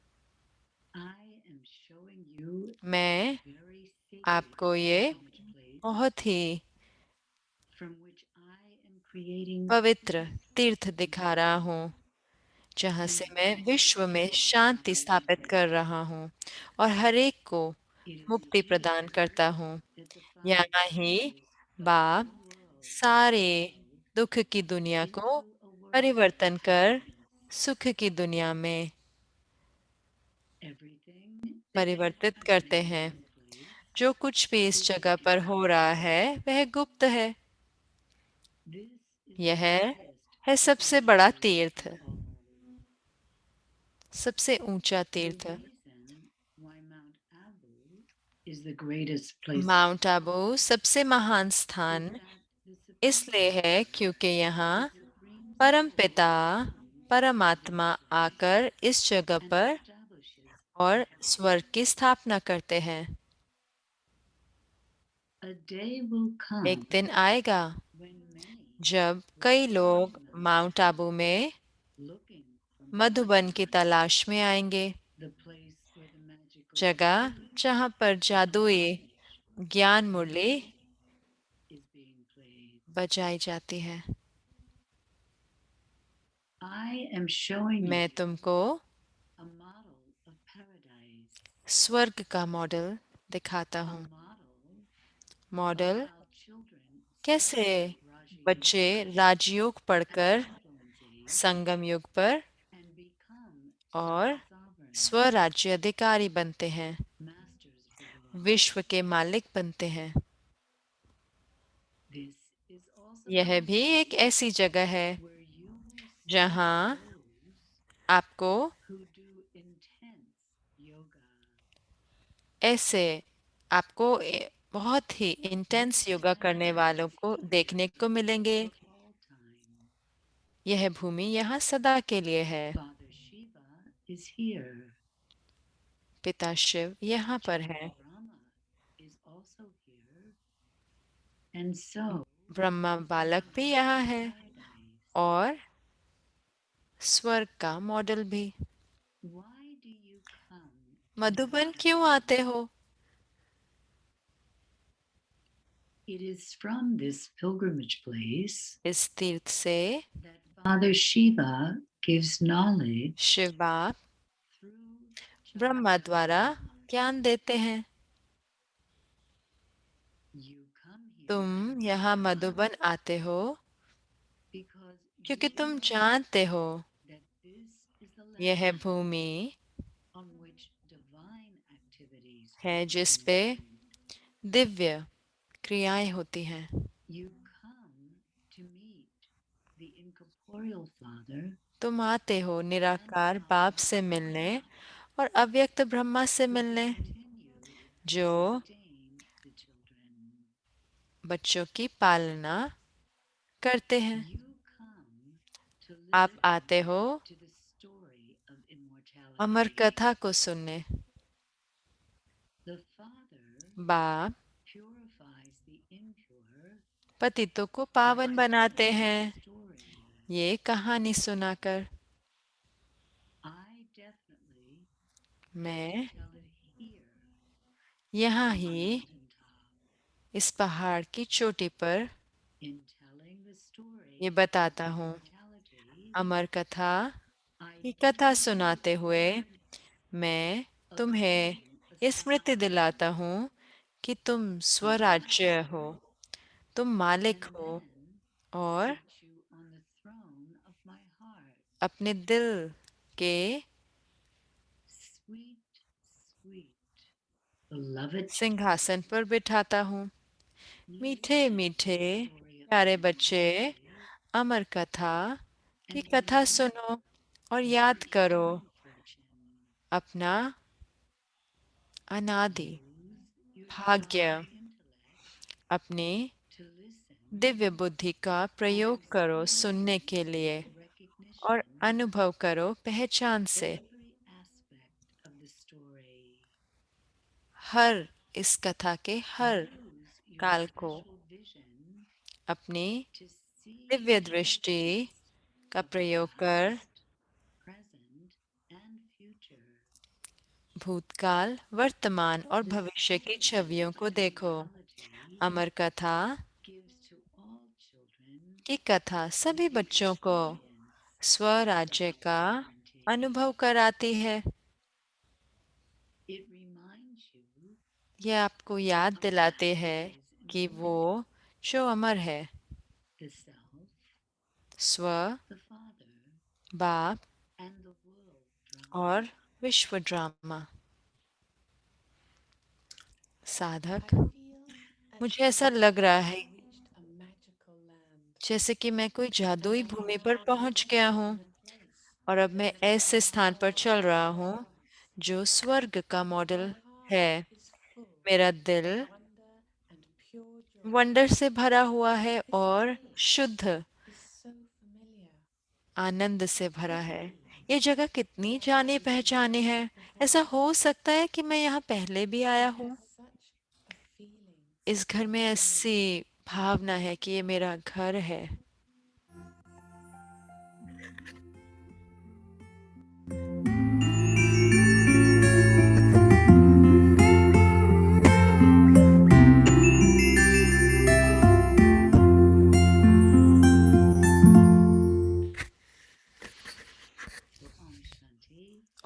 I am showing you मैं a very आपको sacred ये pilgrimage place बहुत ही from which I am creating पवित्र peace तीर्थ in दिखा the रहा world. हूँ, जहाँ And से मैं this विश्व में is शांति how we स्थापित कर live. रहा हूँ और हर एक को It is मुक्ति प्रदान here करता हूँ। that the यहाँ Father ही chose the बाप whole world सारे to दुख की दुनिया into को a world of परिवर्तन कर happiness. सुख की दुनिया में Everything that is परिवर्तित happening करते in हैं। this place जो कुछ भी इस is जगह पर secret. हो रहा है वह गुप्त है। This is the यह greatest है सबसे बड़ा pilgrimage तीर्थ, of all. सबसे ऊंचा The तीर्थ। reason why Mount Abu is the greatest place mount Abu सबसे महान is स्थान that the Supreme इसलिए है क्योंकि यहाँ the Supreme परम Soul पिता comes परमात्मा आकर इस जगह and पर establishes और स्वर्ग की स्थापना करते हैं। a day will come एक दिन आएगा when many जब कई लोग माउंट आबू में looking for मधुबन की तलाश में आएंगे, the place where the magical जगह जहाँ पर जादुई ज्ञान मुरली is being played. बजाई जाती है। I am showing you मैं तुमको a model of paradise, स्वर्ग का मॉडल दिखाता a हूँ। model model of how children कैसे study Raja बच्चे Yoga राजयोग at पढ़कर confluence age संगम युग पर and become और sovereign स्वराज्य अधिकारी बनते हैं, masters of the world. विश्व के मालिक बनते हैं। This is also यह the भी एक ऐसी जगह है where you will see जहाँ those आपको who do intense yoga. ऐसे आपको बहुत ही इंटेंस योगा करने वालों को देखने को मिलेंगे। For all time. यह भूमि यहाँ सदा के लिए है। Father Shiva is here. पिता शिव यहाँ पर है, Brahma is also here. And so Brahma बालक भी यहाँ है paradise. और स्वर्ग का मॉडल भी। Why do you come? Madhuban क्यों आते हो? It is from this pilgrimage place इस तीर्थ से that Father Shiva gives knowledge Shiv बाप through ब्रह्मा द्वारा Chaturanga. ज्ञान देते हैं। You come here तुम यहाँ मधुबन आते हो because क्योंकि you तुम know जानते हो that this is the यह land Bhumi on which divine activities है take जिस पे place. दिव्य क्रियाएं होती हैं। You come to meet the incorporeal Father तुम आते हो निराकार बाप से मिलने और अव्यक्त ब्रह्मा से मिलने, continue to जो sustain the children. बच्चों की पालना करते हैं। You come to आप listen आते हो to the story of Amar immortality. कथा को सुनने। The Father बाप purifies the impure पतितों को पावन बनाते हैं story. ये कहानी सुनाकर। I definitely मैं tell it here यहाँ on ही mountaintop. इस पहाड़ की चोटी पर In telling the story ये बताता हूँ। immortality, अमर कथा I की give कथा you सुनाते हुए मैं तुम्हें ये स्मृति दिलाता हूँ कि तुम स्वराज्य हो, तुम मालिक and हो then और sit you on the throne of my heart. अपने दिल के Sweet, sweet, beloved सिंहासन पर बिठाता हूँ। मीठे मीठे प्यारे बच्चे, अमर कथा की कथा सुनो और याद करो fortune. अपना अनादि Use your भाग्य, divine intellect अपनी to listen दिव्य बुद्धि का प्रयोग करो सुनने के लिए recognition और अनुभव करो पहचान से। every aspect of the story. हर इस कथा के हर Use your काल को special vision अपनी to see दिव्य दृष्टि का प्रयोग कर past, present, and future. भूतकाल, वर्तमान और भविष्य की छवियों को देखो। Reality अमर कथा gives to all children की कथा सभी बच्चों को स्वराज्य का अनुभव कराती है। it reminds you यह आपको याद दिलाते हैं कि वो जो अमर है, the self, स्व, the Father, बाप and the world drama. और विश्व ड्रामा। साधक, मुझे ऐसा लग रहा है A magical land. जैसे कि मैं कोई जादुई भूमि पर पहुंच गया हूँ। और अब मैं ऐसे स्थान पर चल रहा हूँ जो स्वर्ग का मॉडल है। मेरा दिल वंडर से भरा हुआ है और शुद्ध आनंद से भरा है। ये जगह कितनी जानी पहचानी है। ऐसा हो सकता है कि मैं यहाँ पहले भी आया हूँ। इस घर में ऐसी भावना है कि ये मेरा घर है।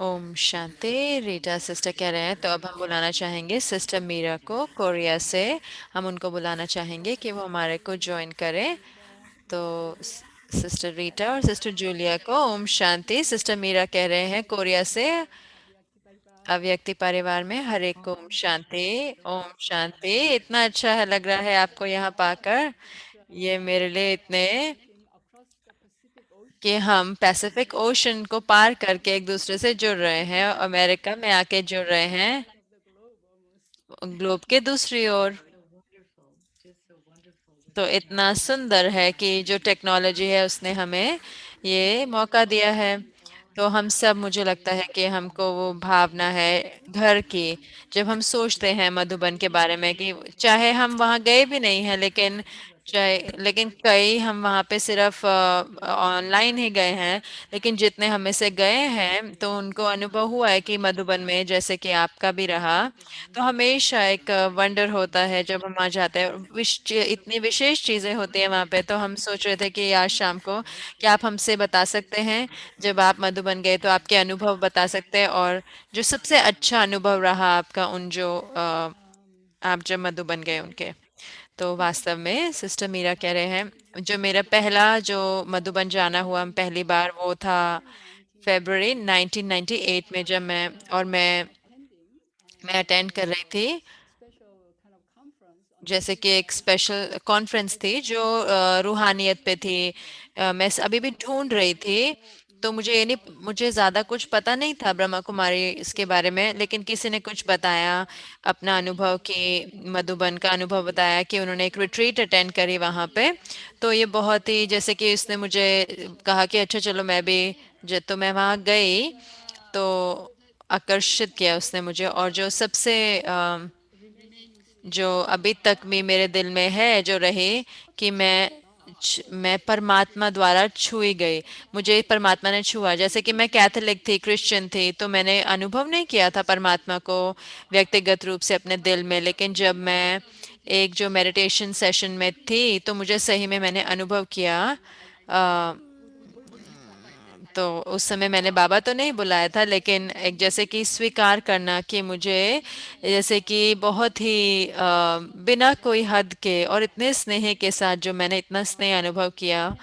Om Shanti. Om Shanti. Rita sister कह रहे हैं, तो अब हम बुलाना चाहेंगे सिस्टर मीरा को कोरिया से। हम उनको बुलाना चाहेंगे कि वो हमारे को ज्वाइन करें। तो सिस्टर रीटा और सिस्टर जूलिया को ओम शांति। सिस्टर मीरा कह रहे हैं कोरिया से, अव्यक्ति परिवार में हर एक को ओम शांति। ओम शांति। इतना अच्छा है, लग रहा है आपको यहाँ पाकर। ये मेरे लिए इतने कि हम पैसिफिक ओशन को पार करके एक दूसरे से जुड़ रहे हैं, अमेरिका में आके जुड़ रहे हैं, ग्लोब के दूसरी ओर। तो इतना सुंदर है कि जो टेक्नोलॉजी है उसने हमें ये मौका दिया है। तो हम सब, मुझे लगता है कि हमको वो भावना है घर की, जब हम सोचते हैं मधुबन के बारे में, कि चाहे हम वहाँ गए भी नहीं हैं, लेकिन कई हम वहाँ पे सिर्फ ऑनलाइन ही गए हैं, लेकिन जितने हम में से गए हैं तो उनको अनुभव हुआ है कि मधुबन में, जैसे कि आपका भी रहा, तो हमेशा एक वंडर होता है जब हम वहाँ जाते हैं। इतनी विशेष चीजें होती हैं वहाँ पे। तो हम सोच रहे थे कि आज शाम को क्या आप हमसे बता सकते हैं, जब आप मधुबन गए तो आपके अनुभव बता सकते हैं, और जो सबसे अच्छा अनुभव रहा आपका उन जो आप जब मधुबन गए उनके। तो वास्तव में सिस्टर मीरा कह रहे हैं, जो मेरा पहला जो मधुबन जाना हुआ पहली बार, वो था फरवरी 1998 में, जब मैं अटेंड कर रही थी, जैसे कि एक स्पेशल कॉन्फ्रेंस थी जो रूहानियत पे थी। मैं अभी भी ढूंढ रही थी, तो मुझे ये नहीं, मुझे ज़्यादा कुछ पता नहीं था ब्रह्मा कुमारी इसके बारे में, लेकिन किसी ने कुछ बताया अपना अनुभव, कि मधुबन का अनुभव बताया कि उन्होंने एक रिट्रीट अटेंड करी वहाँ पे। तो ये बहुत ही, जैसे कि उसने मुझे कहा कि अच्छा चलो मैं भी, तो मैं वहाँ गई, तो आकर्षित किया उसने मुझे। और जो सबसे जो अभी तक भी मेरे दिल में है, जो रहे, कि मैं परमात्मा द्वारा छुई गई। मुझे परमात्मा ने छुआ। जैसे कि मैं कैथोलिक थी, क्रिश्चियन थी, तो मैंने अनुभव नहीं किया था परमात्मा को व्यक्तिगत रूप से अपने दिल में, लेकिन जब मैं एक जो मेडिटेशन सेशन में थी, तो मुझे सही में मैंने अनुभव किया। तो उस समय मैंने बाबा तो नहीं बुलाया था, लेकिन एक जैसे कि स्वीकार करना कि मुझे, जैसे कि बहुत ही बिना कोई हद के और इतने स्नेह के साथ, जो मैंने इतना स्नेह अनुभव किया।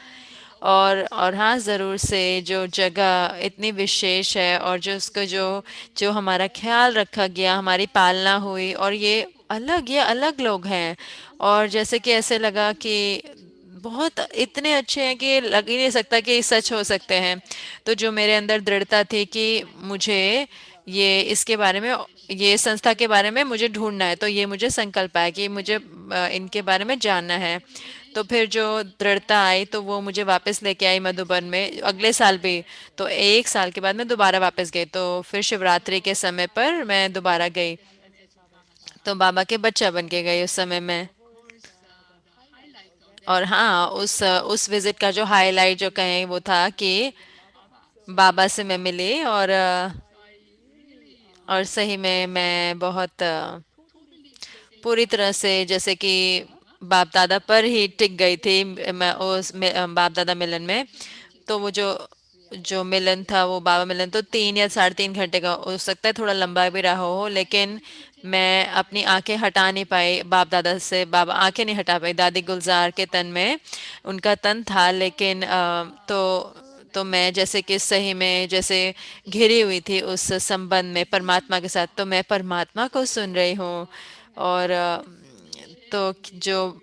और हाँ, ज़रूर से जो जगह इतनी विशेष है, और जो उसको जो जो हमारा ख्याल रखा गया, हमारी पालना हुई, और ये अलग लोग हैं। और जैसे कि ऐसे लगा कि बहुत इतने अच्छे हैं कि लग ही नहीं सकता कि सच हो सकते हैं। तो जो मेरे अंदर दृढ़ता थी कि मुझे ये इसके बारे में, ये संस्था के बारे में मुझे ढूंढना है, तो ये मुझे संकल्प आया कि मुझे इनके बारे में जानना है। तो फिर जो दृढ़ता आई, तो वो मुझे वापस लेके आई मधुबन में अगले साल भी। तो एक साल के बाद मैं दोबारा वापस गई, तो फिर शिवरात्रि के समय पर मैं दोबारा गई, तो बाबा के बच्चा बन के गई उस समय में। और हाँ, उस विजिट का जो हाईलाइट जो कहें वो था कि बाबा से मैं मिली, और सही में मैं बहुत पूरी तरह से, जैसे कि बाप दादा पर ही टिक गई थी मैं बाप दादा मिलन में। तो वो जो जो मिलन था, वो बाबा मिलन, तो 3 या 3.5 घंटे का हो सकता है, थोड़ा लंबा भी रहा हो, लेकिन मैं अपनी आंखें हटा नहीं पाई बाप दादा से। बाबा आंखें नहीं हटा पाई, दादी गुलजार के तन में उनका तन था, लेकिन तो मैं जैसे कि सही में जैसे घिरी हुई थी उस संबंध में परमात्मा के साथ। तो मैं परमात्मा को सुन रही हूँ, और तो जो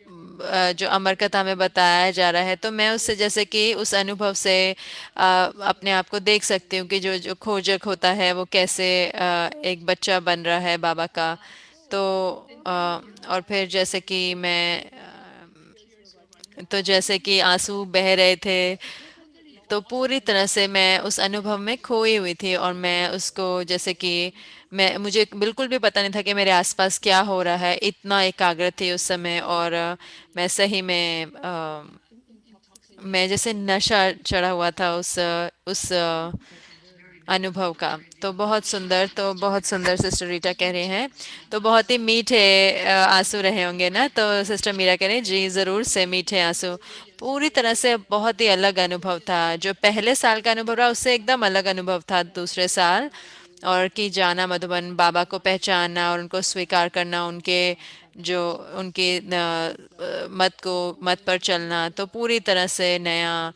जो अमर कथा में बताया जा रहा है, तो मैं उससे जैसे कि उस अनुभव से अपने आप को देख सकती हूँ कि जो जो खोजक होता है वो कैसे एक बच्चा बन रहा है बाबा का। तो और फिर जैसे कि मैं तो जैसे कि आंसू बह रहे थे, तो पूरी तरह से मैं उस अनुभव में खोई हुई थी, और मैं उसको जैसे कि मैं मुझे बिल्कुल भी पता नहीं था कि मेरे आसपास क्या हो रहा है, इतना एकाग्र थी उस समय। और मैं सही में मैं जैसे नशा चढ़ा हुआ था उस अनुभव का। तो बहुत सुंदर, तो बहुत सुंदर सिस्टर रीटा कह रही हैं। तो बहुत ही मीठे आंसू रहे होंगे ना। तो सिस्टर मीरा कह रही हैं, जी ज़रूर से मीठे आंसू। पूरी तरह से बहुत ही अलग अनुभव था। जो पहले साल का अनुभव रहा उससे एकदम अलग अनुभव था दूसरे साल। और कि जाना मधुबन, बाबा को पहचानना और उनको स्वीकार करना, उनके जो उनके मत पर चलना, तो पूरी तरह से नया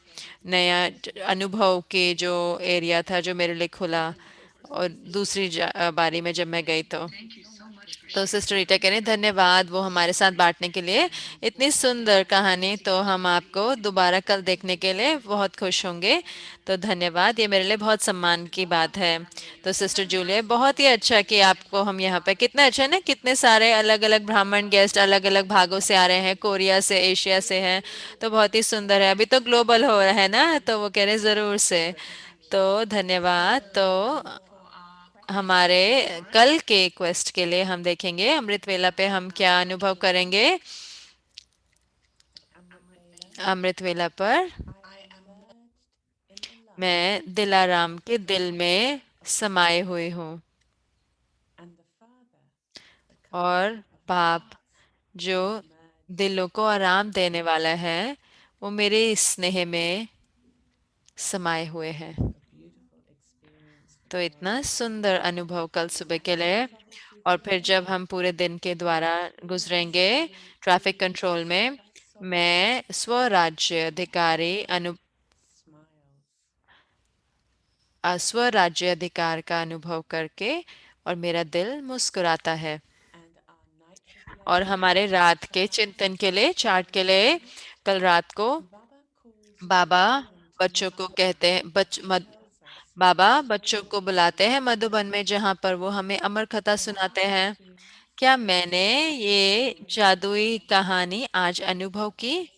नया अनुभव के जो एरिया था जो मेरे लिए खुला। और दूसरी बारी में जब मैं गई तो सिस्टर रीटा कह रही हैं, धन्यवाद वो हमारे साथ बांटने के लिए इतनी सुंदर कहानी। तो हम आपको दोबारा कल देखने के लिए बहुत खुश होंगे। तो धन्यवाद, ये मेरे लिए बहुत सम्मान की बात है। तो सिस्टर जूलिया, बहुत ही अच्छा कि आपको हम यहाँ पे, कितना अच्छा है ना, कितने सारे अलग अलग ब्राह्मण गेस्ट अलग अलग भागों से आ रहे हैं, कोरिया से, एशिया से हैं। तो बहुत ही सुंदर है। अभी तो ग्लोबल हो रहा है ना, तो वो कह रहे हैं ज़रूर से। तो धन्यवाद। तो हमारे कल के क्वेस्ट के लिए हम देखेंगे अमृत वेला पे हम क्या अनुभव करेंगे। अमृत वेला पर मैं दिलाराम के दिल में समाये हुई हूँ, और बाप जो दिलों को आराम देने वाला है, वो मेरे स्नेह में समाये हुए हैं। तो इतना सुंदर अनुभव कल सुबह के लिए। और फिर जब हम पूरे दिन के द्वारा गुजरेंगे ट्रैफिक कंट्रोल में, मैं स्वराज्य अधिकारी स्वराज्य अधिकार का अनुभव करके, और मेरा दिल मुस्कुराता है। और हमारे रात के चिंतन के लिए, चार्ट के लिए, कल रात को बाबा बच्चों को कहते हैं बाबा बच्चों को बुलाते हैं मधुबन में, जहाँ पर वो हमें अमर कथा सुनाते हैं। क्या मैंने ये जादुई कहानी आज अनुभव की?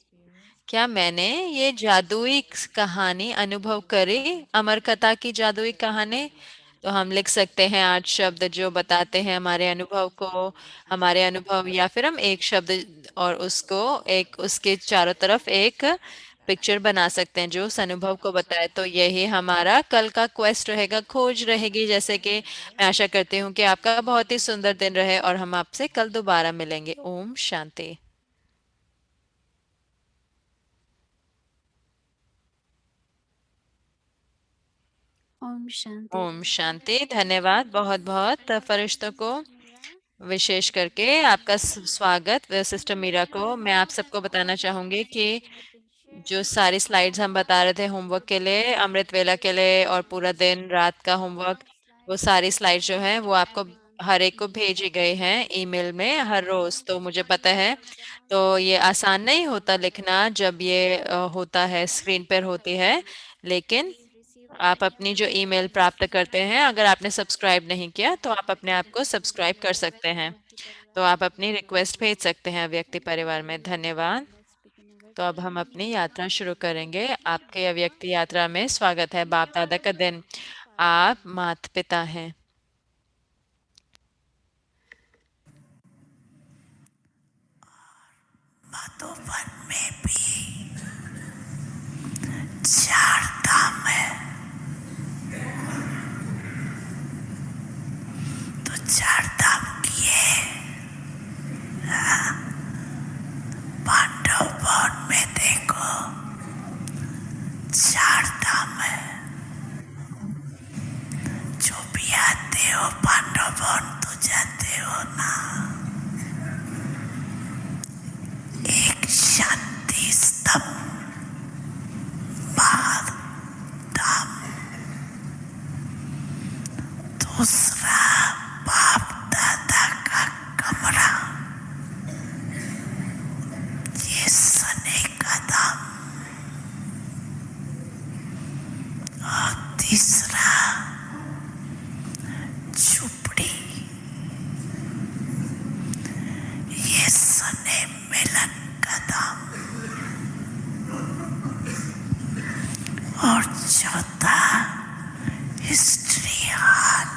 क्या मैंने ये जादुई कहानी अनुभव करी, अमर कथा की जादुई कहानी? तो हम लिख सकते हैं 8 शब्द जो बताते हैं हमारे अनुभव को, हमारे अनुभव, या फिर हम एक शब्द और उसको एक उसके चारों तरफ एक पिक्चर बना सकते हैं जो उस अनुभव को बताए। तो यही हमारा कल का क्वेस्ट रहेगा, खोज रहेगी। जैसे कि मैं आशा करती हूँ कि आपका बहुत ही सुंदर दिन रहे, और हम आपसे कल दोबारा मिलेंगे। ओम शांति। ओम शांति। ओम शांति। धन्यवाद बहुत बहुत फरिश्तों को, विशेष करके आपका स्वागत सिस्टर मीरा को। मैं आप सबको बताना चाहूंगी कि जो सारी स्लाइड्स हम बता रहे थे होमवर्क के लिए, अमृत वेला के लिए, और पूरा दिन रात का होमवर्क, वो सारी स्लाइड्स जो हैं वो आपको हर एक को भेजी गई हैं ईमेल में हर रोज। तो मुझे पता है, तो ये आसान नहीं होता लिखना जब ये होता है, स्क्रीन पर होती है। लेकिन आप अपनी जो ईमेल प्राप्त करते हैं, अगर आपने सब्सक्राइब नहीं किया तो आप अपने आप को सब्सक्राइब कर सकते हैं। तो आप अपनी रिक्वेस्ट भेज सकते हैं व्यक्ति परिवार में। धन्यवाद। तो अब हम अपनी यात्रा शुरू करेंगे। आपके अव्यक्ति यात्रा में स्वागत है। बाप दादा का दिन, आप माता पिता हैं। मधुबन में भी 4 धाम है, तो 4 धाम किए। पांडव वन में देखो 4 धाम है। जो भी आते हो पांडव वन तो जाते हो ना। एक शांति स्तंभ बार धाम, दूसरा बाप दादा का कमरा, ये तीसरा झुपड़ी, ये सने मिलन कदम, और चौथा हिस्ट्री हॉल।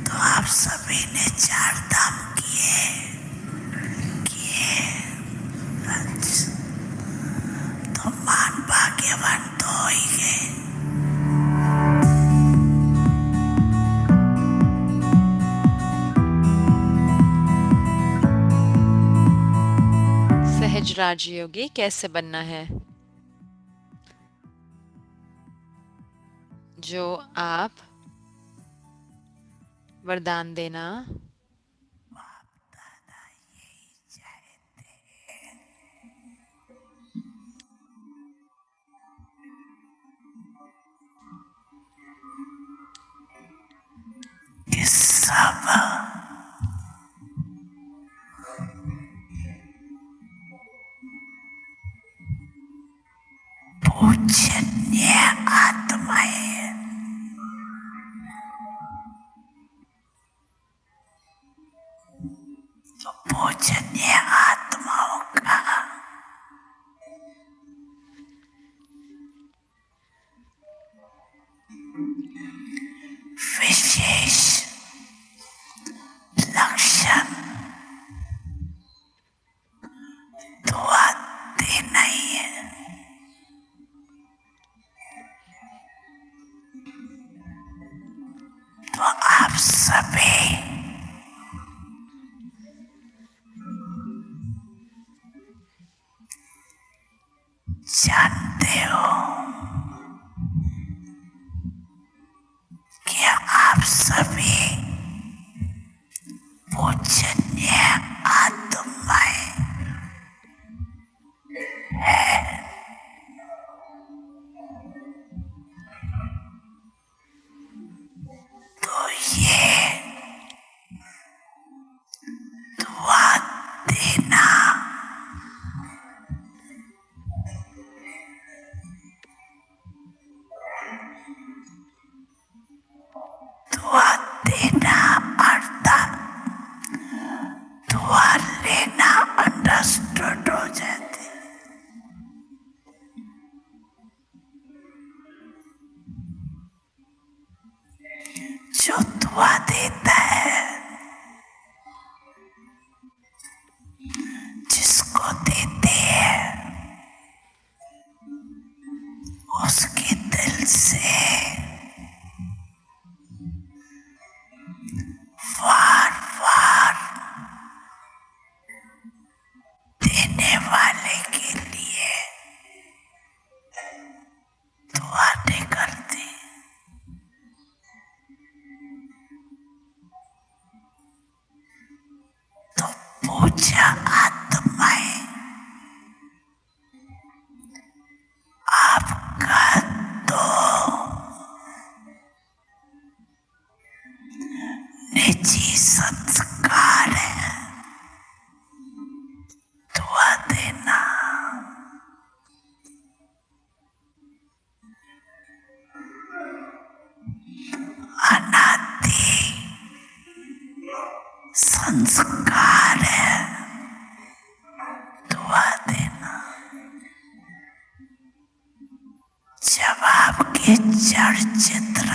तो आप सभी ने 4 धाम किए। अच्छा, तो मान भाग्यवान तो हो ही गए। सहज राजयोगी कैसे बनना है? जो आप वरदान देना कि सब पूजनीय आत्माएं पूजनीय आत्माओं का विशेष लक्षण दुआ देना ही है। तो आप सभी जानते हो कि आप सभी पूजनीय आत्माएं हैं। तो ये दुआ देना दुआ देना अर्थात दुआ लेना अंडरस्टूड हो जाती। जो दुआ देता है, जिसको देते हैं, उसके दिल से वार वार देने वाले के लिए दुआ निकलती। तो पूजा आत्माएं आपका तो निजी संस्कार है दुआ देना। अनादि संस्कार है दुआ देना। जब आपके जड़ चित्र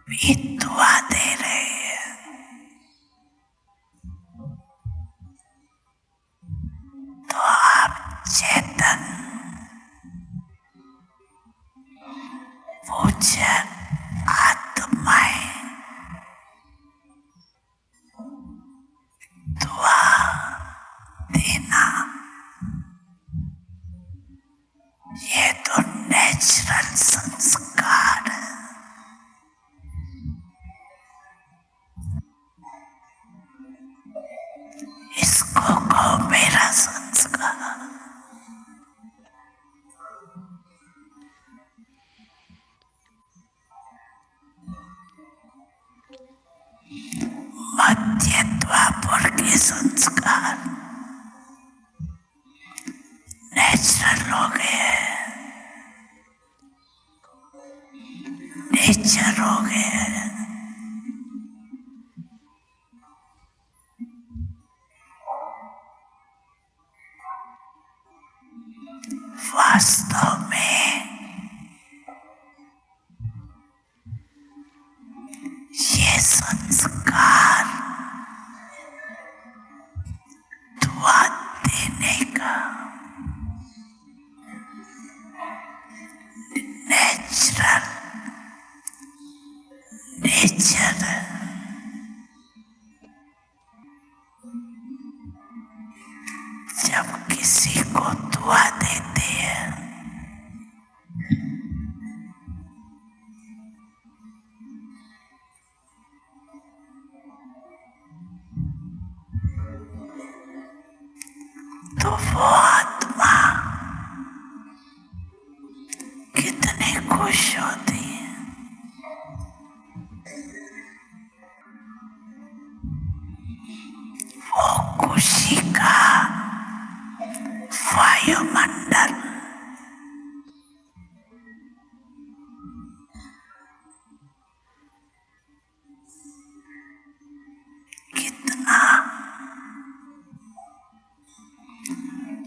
भी दुआ दे रहे हैं, तो आप चेतन पूज्य आत्माएं दुआ देना। ये तो नेचुरल संस्कार है। इसको कहो मेरा संस्कार। मध्य द्वापर के संस्कार नेचुरल हो गए, नेचर हो गए। वास्तव में ये संस्कार दुआ देने का नेचुरल नेचर जब किसी को दुआ देते हैं तो वो आत्मा कितनी खुश होती है। वो खुशी का वायुमंडल कितना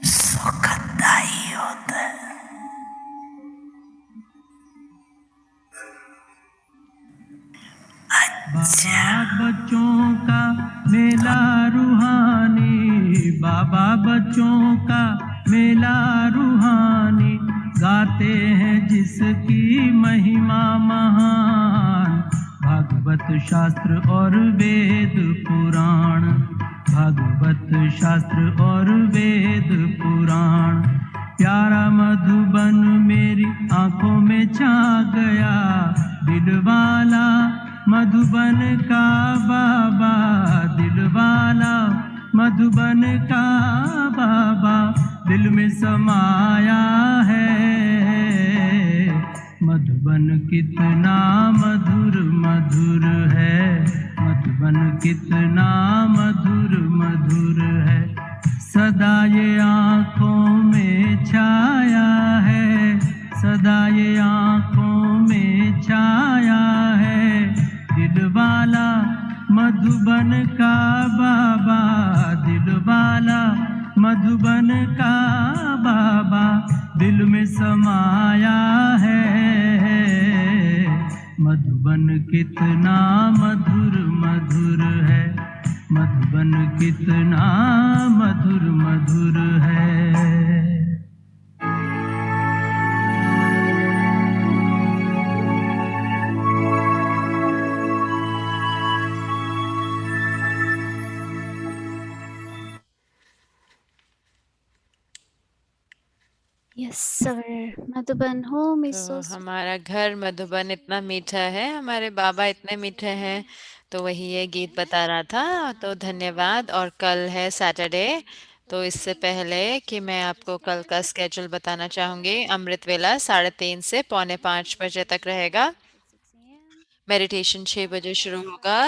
सुखदायी होता है। अच्छा, बच्चों का मेला रूहानी, बाबा बच्चों का मेला रूहानी, गाते हैं जिसकी महिमा महान, भागवत शास्त्र और वेद पुराण, भागवत शास्त्र और वेद पुराण। प्यारा मधुबन मेरी आंखों में छा गया, दिलवाला मधुबन का बाबा, दिलवाला मधुबन का बाबा दिल में समाया है। मधुबन कितना मधुर मधुर है, मधुबन कितना मधुर मधुर है, सदा ये आँखों में छाया है, सदा ये आँखों में छाया है। दिलवाला मधुबन का बाबा, दिलवाला मधुबन का बाबा दिल में समाया है। मधुबन कितना मधुर मधुर है, मधुबन कितना मधुर मधुर है। Yes, sir. Madhuban home is so तो sweet. हमारा घर मधुबन इतना मीठा है, हमारे बाबा इतने मीठे हैं। तो वही ये गीत बता रहा था। तो धन्यवाद। और कल है सैटरडे, तो इससे पहले कि मैं आपको कल का स्केड्यूल बताना चाहूँगी। अमृत वेला 3:30 से 4:45 बजे तक रहेगा। 6 a.m. मेडिटेशन 6 बजे शुरू होगा।